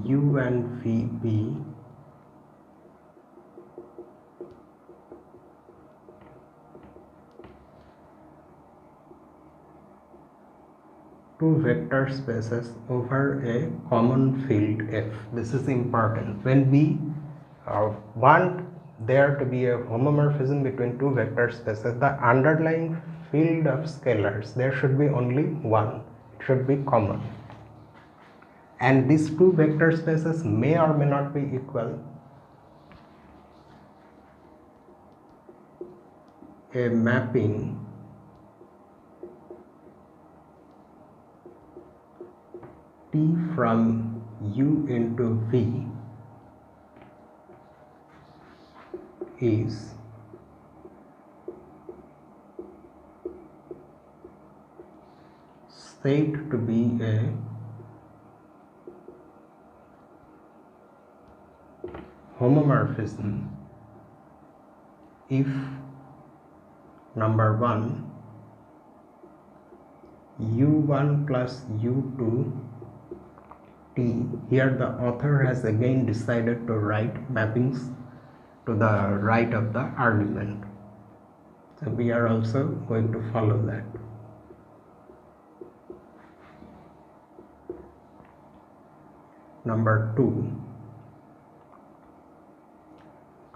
U and V be two vector spaces over a common field F. This is important. When we want there to be a homomorphism between two vector spaces, the underlying field of scalars, there should be only one. It should be common. And these two vector spaces may or may not be equal. A mapping T from U into V is said to be a homomorphism if number 1 u1 plus u2 t. Here the author has again decided to write mappings to the right of the argument, so we are also going to follow that. Number 2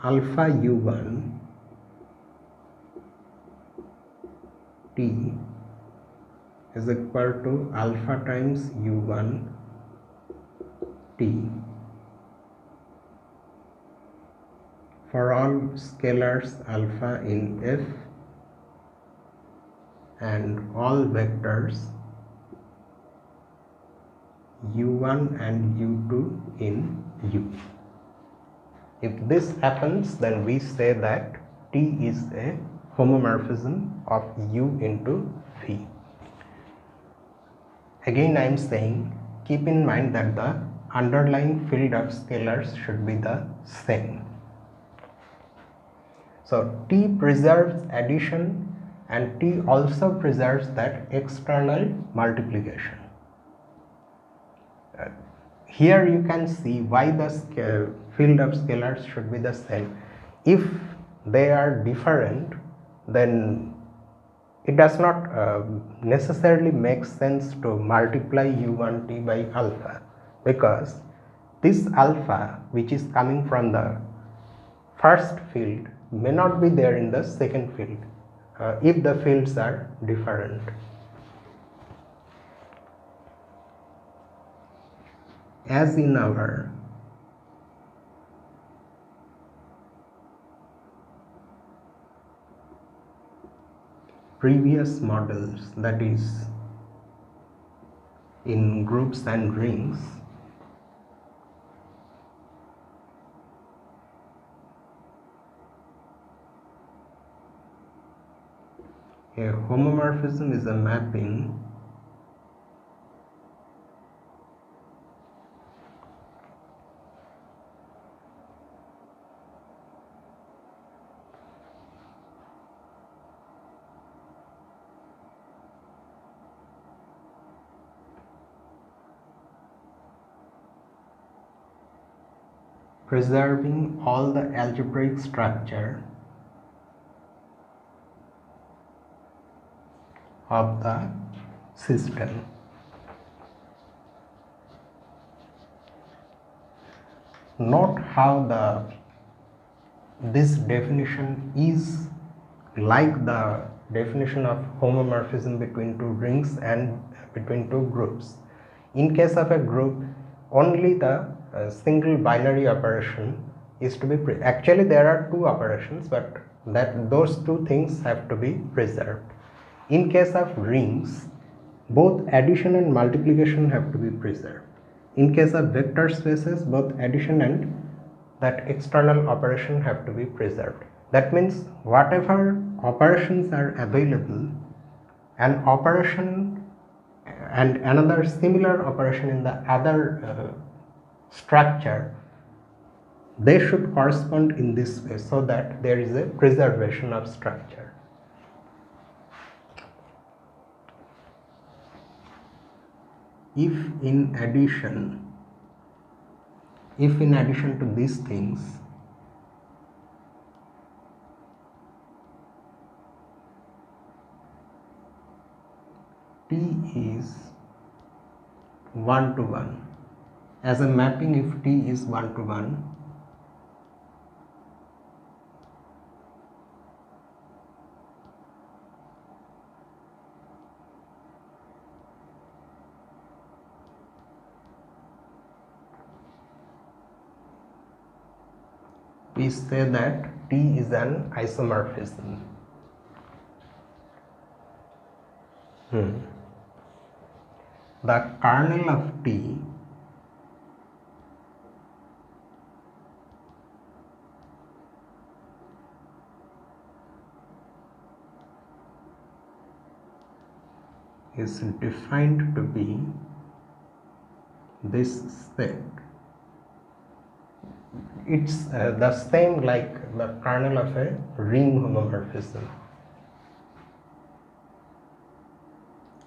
alpha u1 t is equal to alpha times u1 t for all scalars alpha in F and all vectors u1 and u2 in U. If this happens, then we say that T is a homomorphism of U into V. Again, I am saying, keep in mind that the underlying field of scalars should be the same. So T preserves addition and T also preserves that external multiplication. Here you can see why the field of scalars should be the same. If they are different, then it does not necessarily make sense to multiply u1t by alpha, because this alpha which is coming from the first field may not be there in the second field if the fields are different. As in our previous models, that is in groups and rings, a homomorphism is a mapping preserving all the algebraic structure of the system. Note how this definition is like the definition of homomorphism between two rings and between two groups. In case of a group, only the single binary operation is to be actually there are two operations, but those two things have to be preserved. In case of rings, both addition and multiplication have to be preserved. In case of vector spaces, both addition and that external operation have to be preserved. That means whatever operations are available, an operation and another similar operation in the other structure, they should correspond in this way so that there is a preservation of structure. If in addition to these things T is 1 to 1, as a mapping, if T is 1 to 1, we say that T is an isomorphism. The kernel of T is defined to be this set. It's the same like the kernel of a ring homomorphism.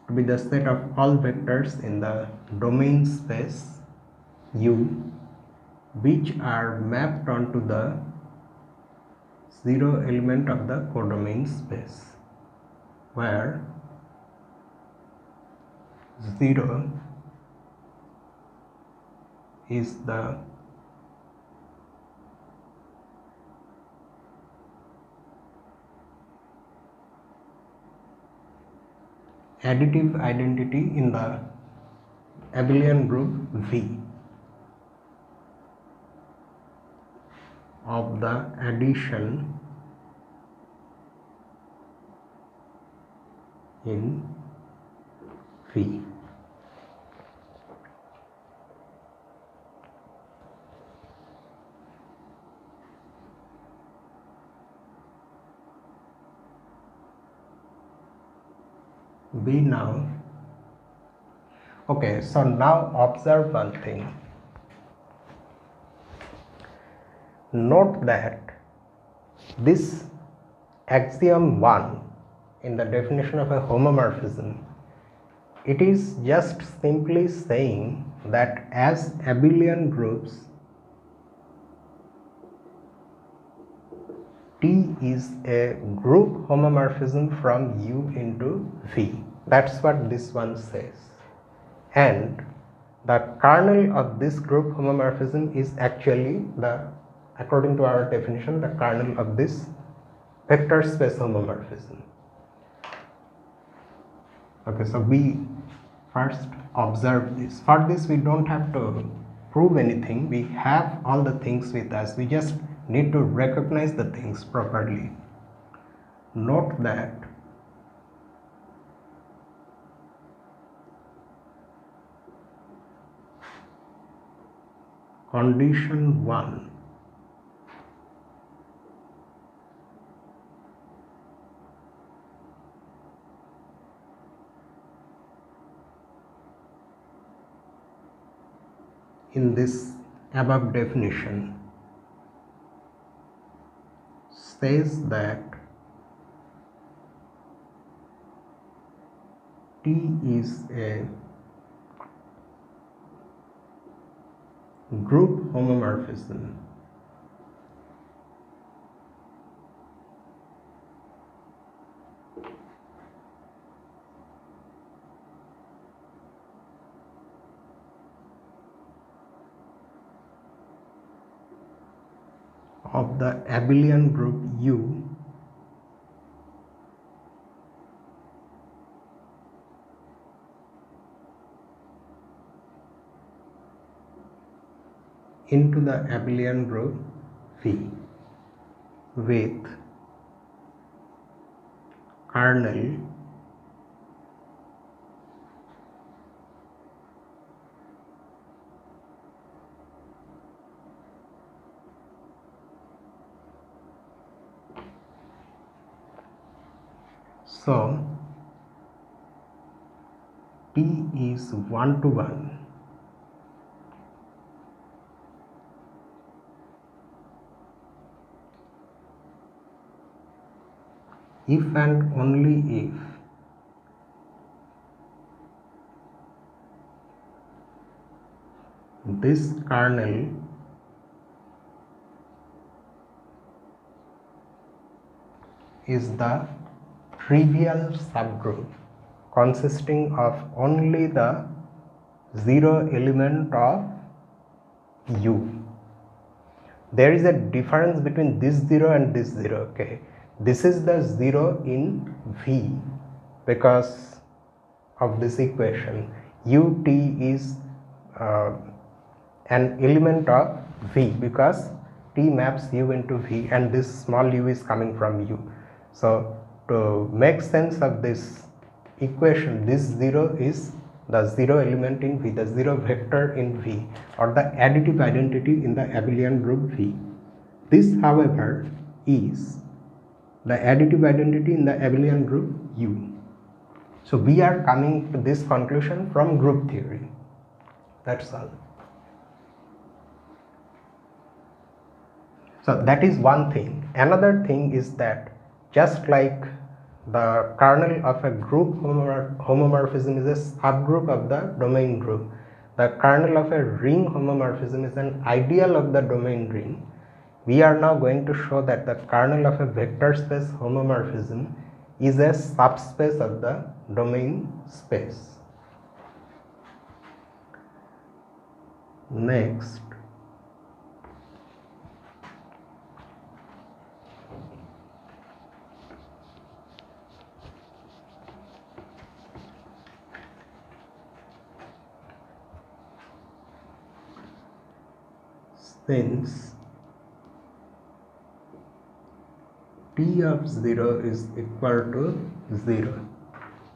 to be the set of all vectors in the domain space U which are mapped onto the zero element of the codomain space, where 0 is the additive identity in the abelian group V of the addition in V. B now. Okay, so now observe one thing. Note that this axiom 1 in the definition of a homomorphism, it is just simply saying that as abelian groups, T is a group homomorphism from U into V. That's what this one says. And the kernel of this group homomorphism is actually according to our definition, the kernel of this vector space homomorphism. Okay, so we first observe this. For this, we don't have to prove anything. We have all the things with us. We just need to recognize the things properly. Note that condition 1 in this above definition says that T is a group homomorphism of the abelian group U into the abelian group V with kernel so T is 1 to 1 if and only if this kernel is the trivial subgroup consisting of only the zero element of U. There is a difference between this 0 and this 0. Okay, this is the 0 in V because of this equation. Ut is an element of V because T maps U into V and this small u is coming from U. So to make sense of this equation, this 0 is the 0 element in V, the 0 vector in V, or the additive identity in the abelian group V. This, however, is the additive identity in the abelian group U. So we are coming to this conclusion from group theory. That's all. So that is one thing. Another thing is that just like the kernel of a group homomorphism is a subgroup of the domain group. The kernel of a ring homomorphism is an ideal of the domain ring. We are now going to show that the kernel of a vector space homomorphism is a subspace of the domain space. Next, since t of 0 is equal to 0.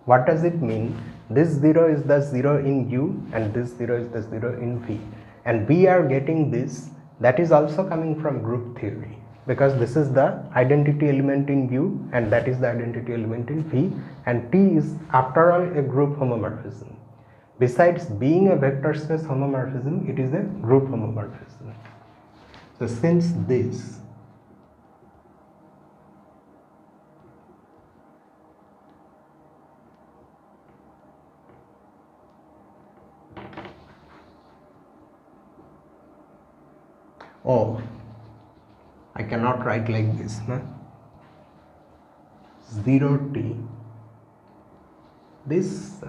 What does it mean? This 0 is the 0 in U and this 0 is the 0 in V, and we are getting this, that is also coming from group theory, because this is the identity element in U and that is the identity element in V, and T is after all a group homomorphism. Besides being a vector space homomorphism, it is a group homomorphism. So since this I cannot write like this, no? 0t, this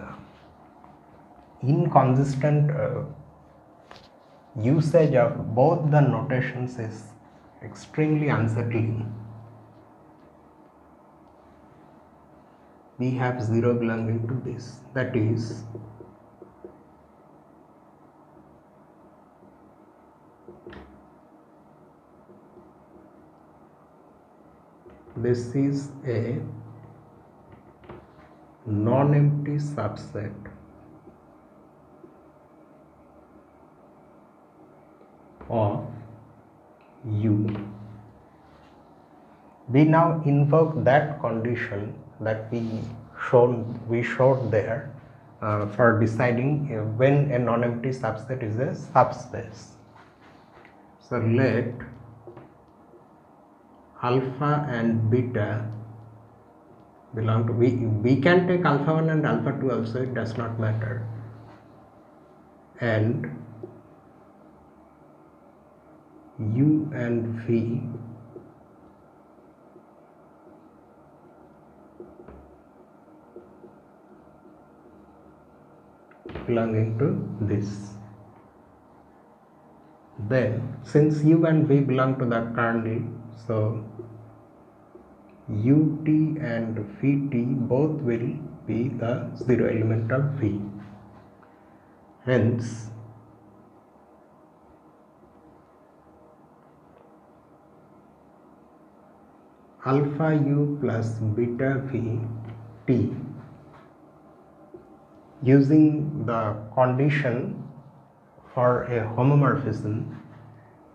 inconsistent usage of both the notations is extremely unsettling. We have 0 belonging to this, that is this is a non-empty subset of U. We now invoke that condition that we showed there for deciding when a non-empty subset is a subspace. So let alpha and beta belong to, we can take alpha 1 and alpha 2 also, it does not matter, and U and V belonging to this. Then since U and V belong to the kernel, so ut and vt both will be the 0 element of V. Hence alpha u plus beta v t, using the condition for a homomorphism,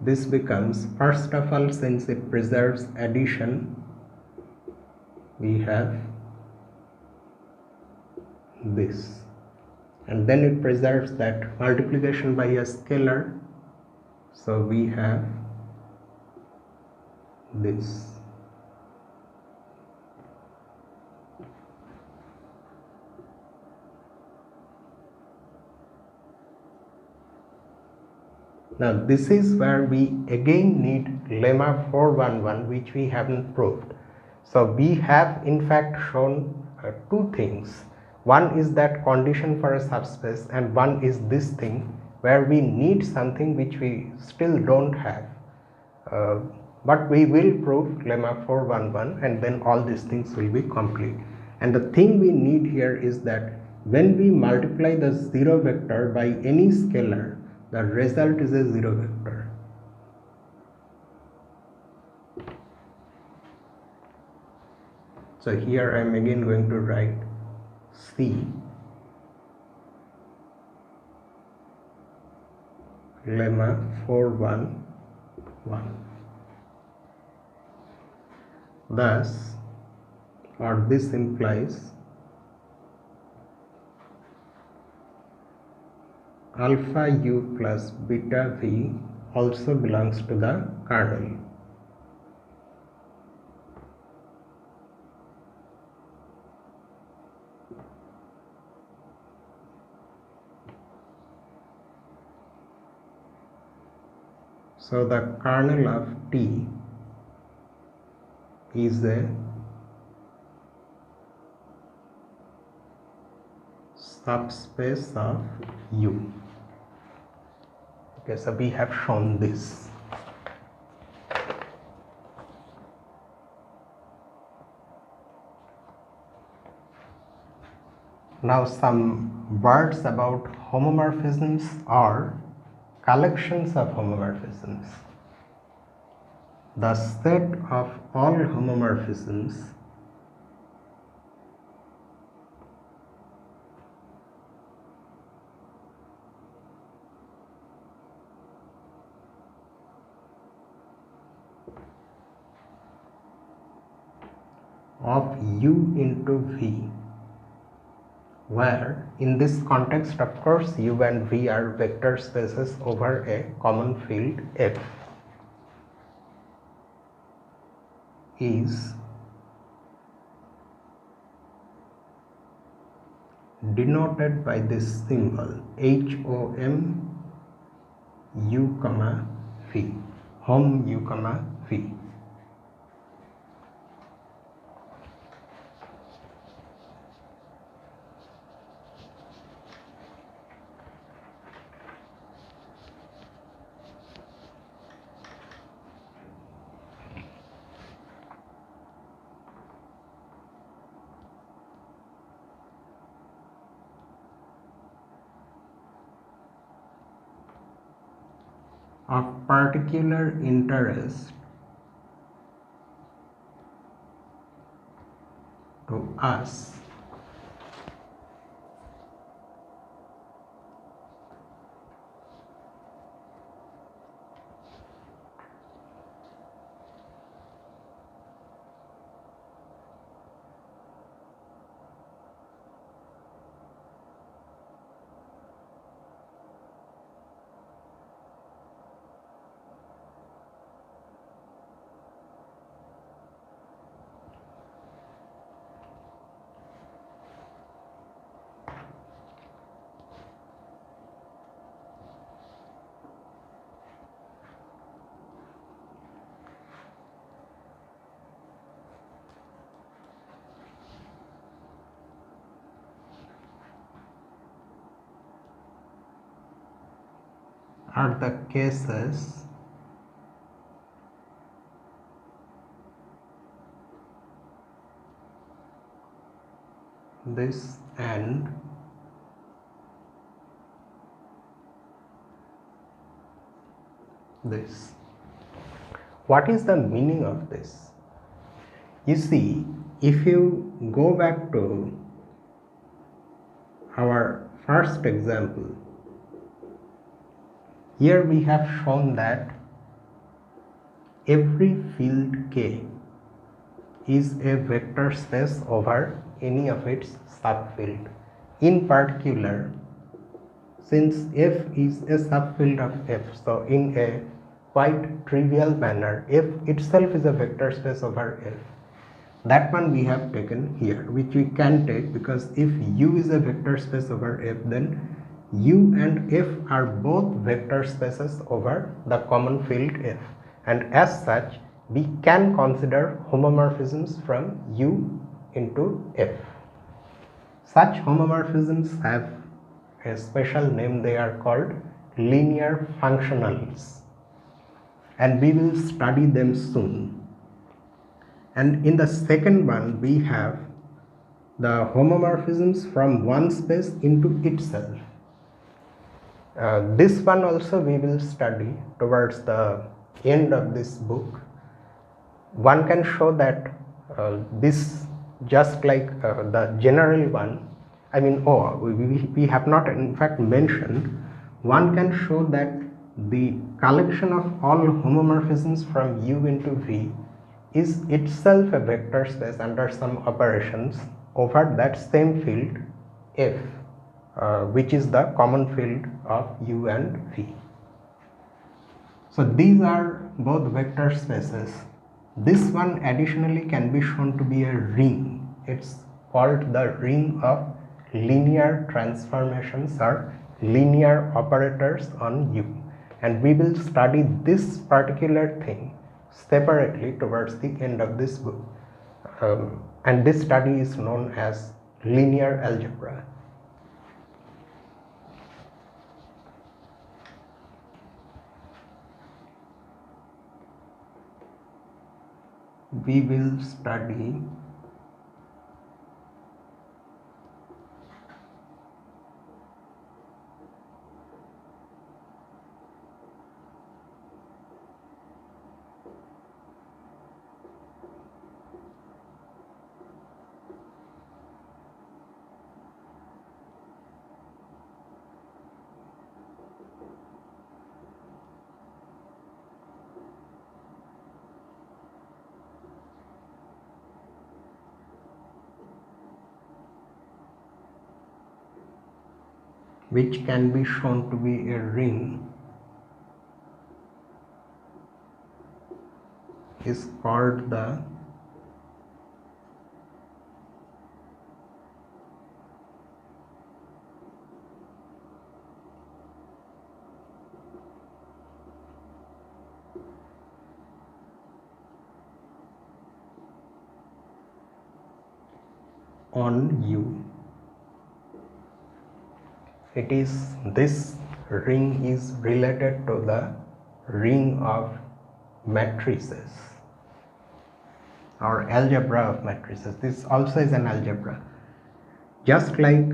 this becomes, first of all, since it preserves addition, we have this, and then it preserves that multiplication by a scalar, so we have this. Now this is where we again need lemma 411, which we haven't proved. So we have in fact shown two things. One is that condition for a subspace, and one is this thing where we need something which we still don't have, but we will prove lemma 411 and then all these things will be complete. And the thing we need here is that when we multiply the 0 vector by any scalar, the result is a 0 vector. So here I am again going to write C lemma 411. Thus, or this implies alpha u plus beta v also belongs to the kernel. So the kernel of T is a subspace of U. Okay, so we have shown this. Now some words about homomorphisms or collections of homomorphisms. The set of all homomorphisms of U into V, where in this context of course U and V are vector spaces over a common field F, is denoted by this symbol HOM U comma V, hom U comma V. Of particular interest to us are the cases this and this. What is the meaning of this? You see, if you go back to our first example, here we have shown that every field K is a vector space over any of its subfield. In particular, since F is a subfield of F, so in a quite trivial manner, F itself is a vector space over F. That one we have taken here, which we can take because if U is a vector space over F, then U and F are both vector spaces over the common field F, and as such we can consider homomorphisms from U into F. Such homomorphisms have a special name, they are called linear functionals, and we will study them soon. And in the second one we have the homomorphisms from one space into itself. This one also we will study towards the end of this book. One can show that this, just like the general one, I mean, we have not in fact mentioned, one can show that the collection of all homomorphisms from U into V is itself a vector space under some operations over that same field F, which is the common field of U and V. So these are both vector spaces. This one additionally can be shown to be a ring. It's called the ring of linear transformations or linear operators on U. and we will study this particular thing separately towards the end of this book. And this study is known as linear algebra. We will study which can be shown to be a ring is called the on U. It is this ring is related to the ring of matrices or algebra of matrices. This also is an algebra. Just like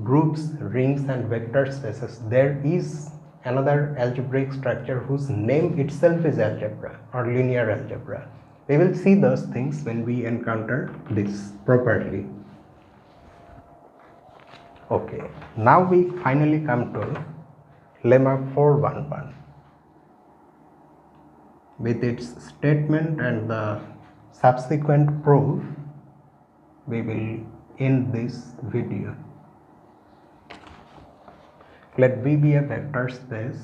groups, rings and vector spaces, there is another algebraic structure whose name itself is algebra or linear algebra. We will see those things when we encounter this properly. Okay, now we finally come to lemma 411 with its statement and the subsequent proof. We will end this video. Let V be a vector space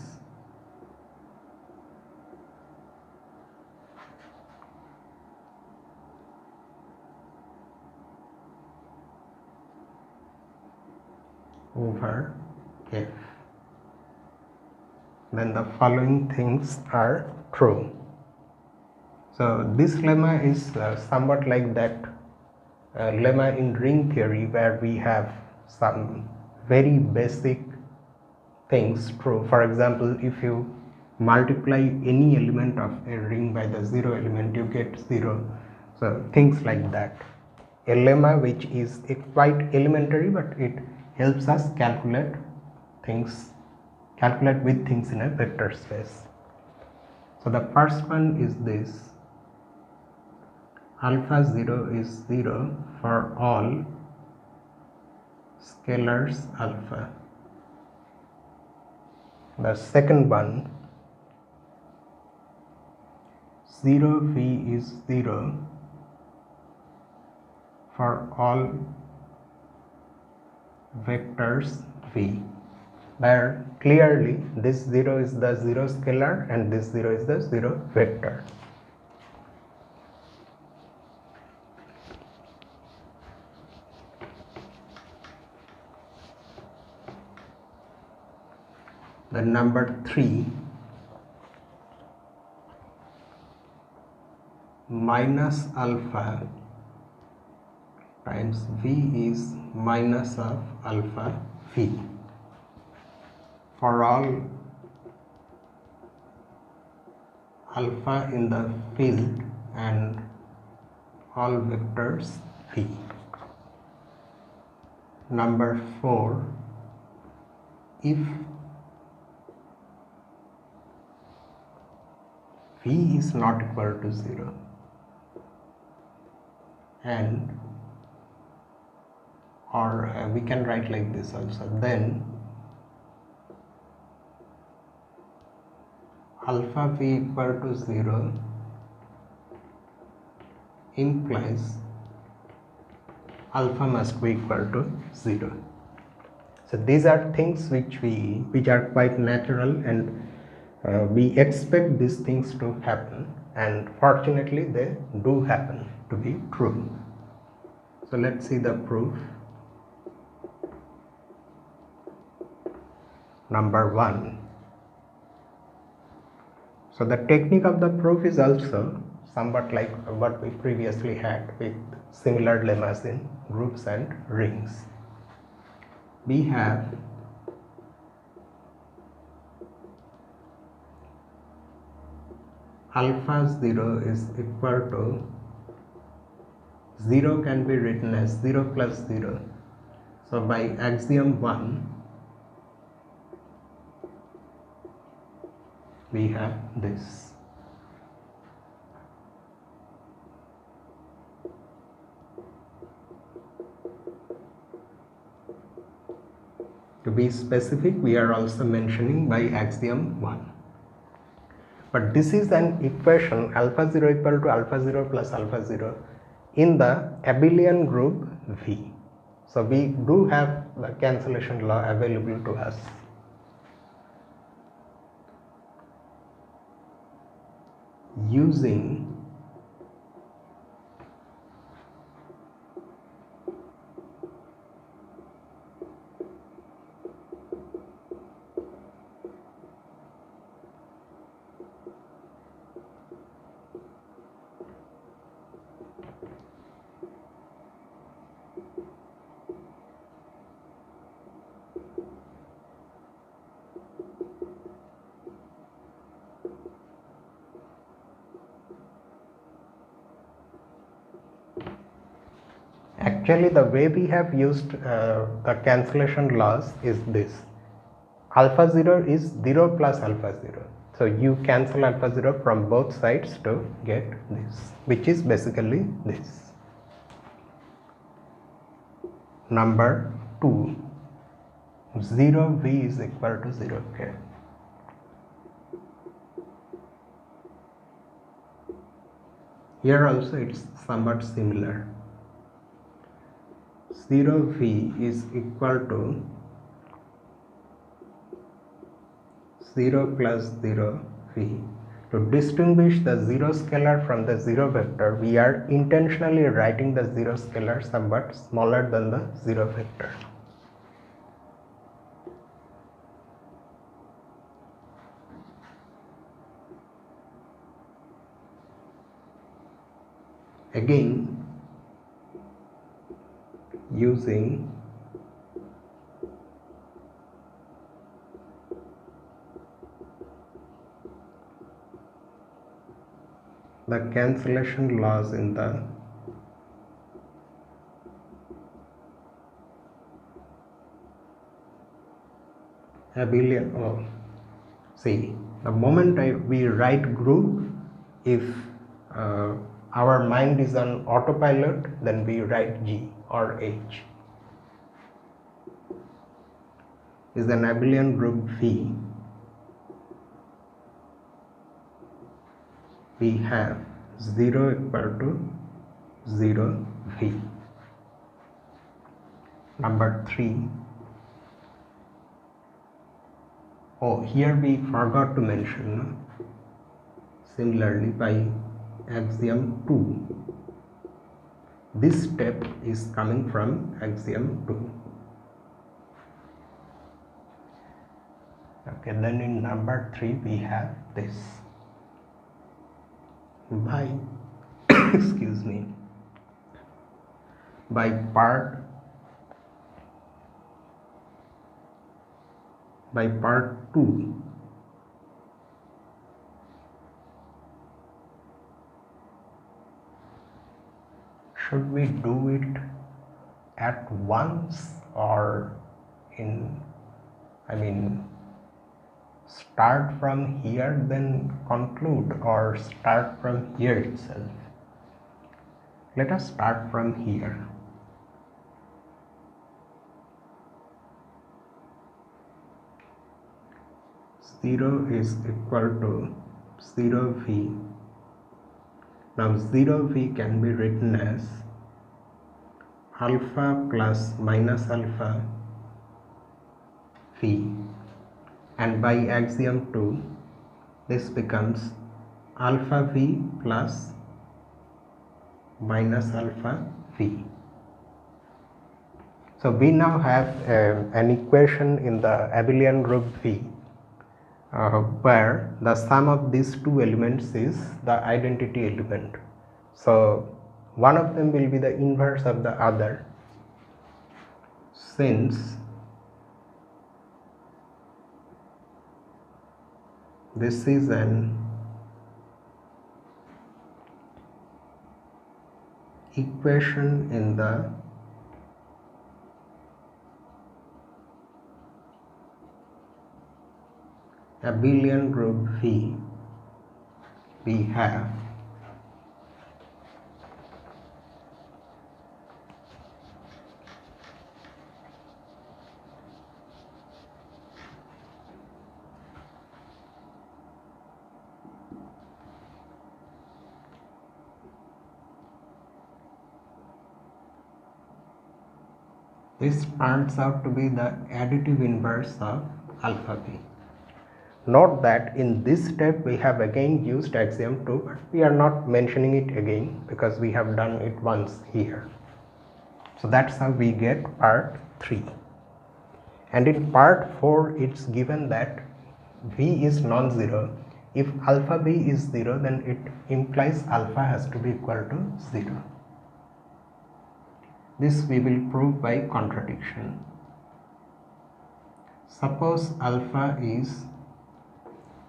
over F. Then the following things are true. So this lemma is somewhat like that lemma in ring theory, where we have some very basic things true. For example, if you multiply any element of a ring by the zero element, you get 0. So things like that. A lemma which is quite elementary, but it helps us calculate with things in a vector space. So the first one is this: alpha 0 is 0 for all scalars alpha. The second one, 0v is 0 for all vectors v, where clearly this 0 is the 0 scalar and this 0 is the 0 vector. The number 3, minus alpha times v is minus of alpha v for all alpha in the field and all vectors v. Number 4, if v is not equal to 0 and we can write like this also, then alpha v equal to 0 implies alpha must be equal to 0. So these are things which are quite natural, and we expect these things to happen, and fortunately they do happen to be true. So let's see the proof. Number 1, So the technique of the proof is also somewhat like what we previously had with similar lemmas in groups and rings. We have alpha 0 is equal to 0 can be written as 0 plus 0. So by axiom 1 we have this. To be specific, we are also mentioning by axiom 1. But this is an equation alpha 0 equal to alpha 0 plus alpha 0 in the abelian group V. So we do have the cancellation law available to us. Using actually the way we have used the cancellation laws is this. Alpha 0 is 0 plus alpha 0. So you cancel alpha 0 from both sides to get this, which is basically this. Number 2, 0v is equal to 0k. Here also it's somewhat similar. 0v is equal to 0 plus 0v. To distinguish the 0 scalar from the 0 vector, we are intentionally writing the 0 scalar somewhat smaller than the 0 vector. Again, using the cancellation laws in the abelian. See, the moment we write group, if our mind is on autopilot, then we write G or H. Is an abelian group V. We have 0 equal to 0 V. Number 3. Oh, here we forgot to mention, similarly by axiom 2. This step is coming from axiom 2. Okay, then in number 3 we have this. By excuse me, by part 2, should we do it at once or start from here then conclude, or start from here itself? Let us start from here. Zero is equal to 0v. Now 0v can be written as alpha plus minus alpha v, and by axiom 2 this becomes alpha v plus minus alpha v. So we now have an equation in the abelian group V where the sum of these two elements is the identity element. So one of them will be the inverse of the other, since this is an equation in the abelian group V. We have this turns out to be the additive inverse of alpha V. Note that in this step we have again used axiom 2, but we are not mentioning it again because we have done it once here. So that's how we get part 3. And in part 4 it's given that V is non-zero. If alpha V is 0, then it implies alpha has to be equal to 0. This we will prove by contradiction. Suppose alpha is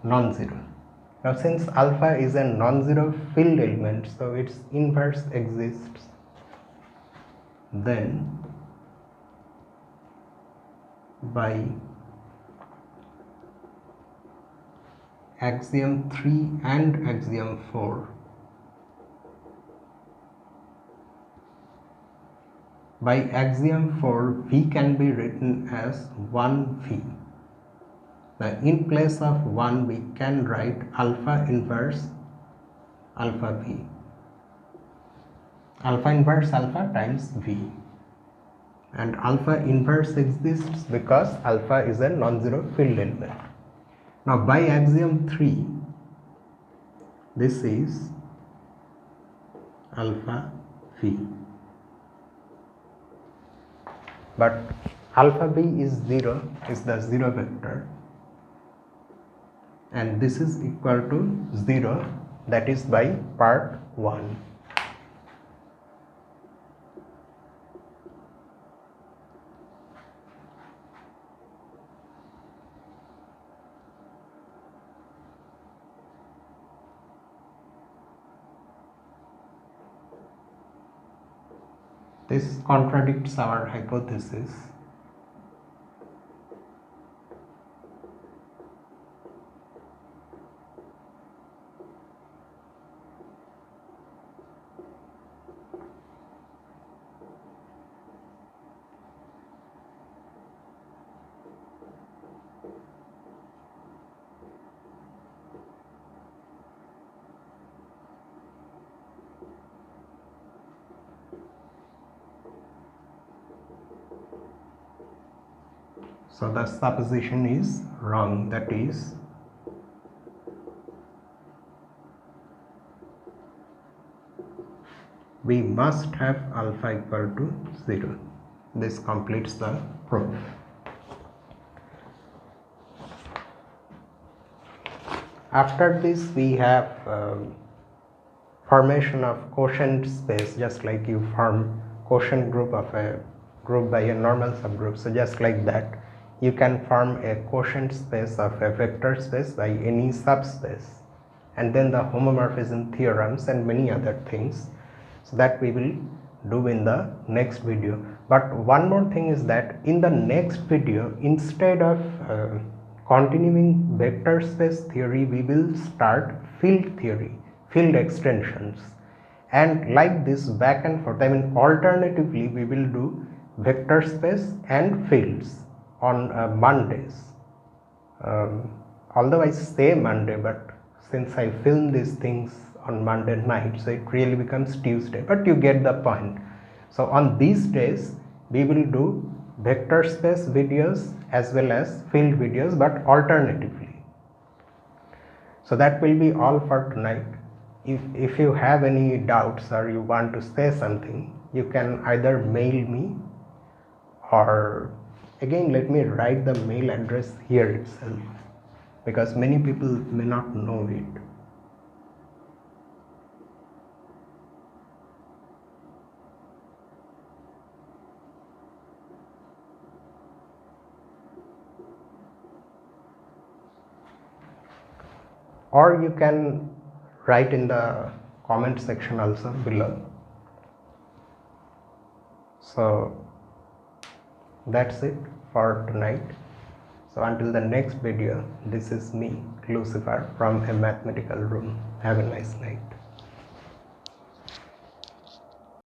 non-zero. Now since alpha is a non-zero filled element, so its inverse exists, then by axiom 3 and axiom 4, by axiom 4 V can be written as 1V. Now in place of 1 we can write alpha inverse alpha V, alpha inverse alpha times V, and alpha inverse exists because alpha is a non-zero filled element. Now by axiom 3 this is alpha V, but alpha V is 0, is the 0 vector, and this is equal to 0, that is by part 1. This contradicts our hypothesis. So the supposition is wrong, that is we must have alpha equal to 0. This completes the proof. After this we have formation of quotient space, just like you form quotient group of a group by a normal subgroup. So just like that you can form a quotient space of a vector space by any subspace, and then the homomorphism theorems and many other things. So that we will do in the next video. But one more thing is that in the next video, instead of continuing vector space theory, we will start field theory, field extensions, and like this back and forth. I mean, alternatively we will do vector space and fields on Mondays. Although I say Monday, but since I film these things on Monday night, so it really becomes Tuesday, but you get the point. So on these days we will do vector space videos as well as field videos, but alternatively. So that will be all for tonight. If you have any doubts or you want to say something, you can either mail me, or again let me write the mail address here itself. because many people may not know it. Or you can write in the comment section also below. So that's it for tonight. So until the next video, this is me, Lucifer, from a mathematical room. Have a nice night.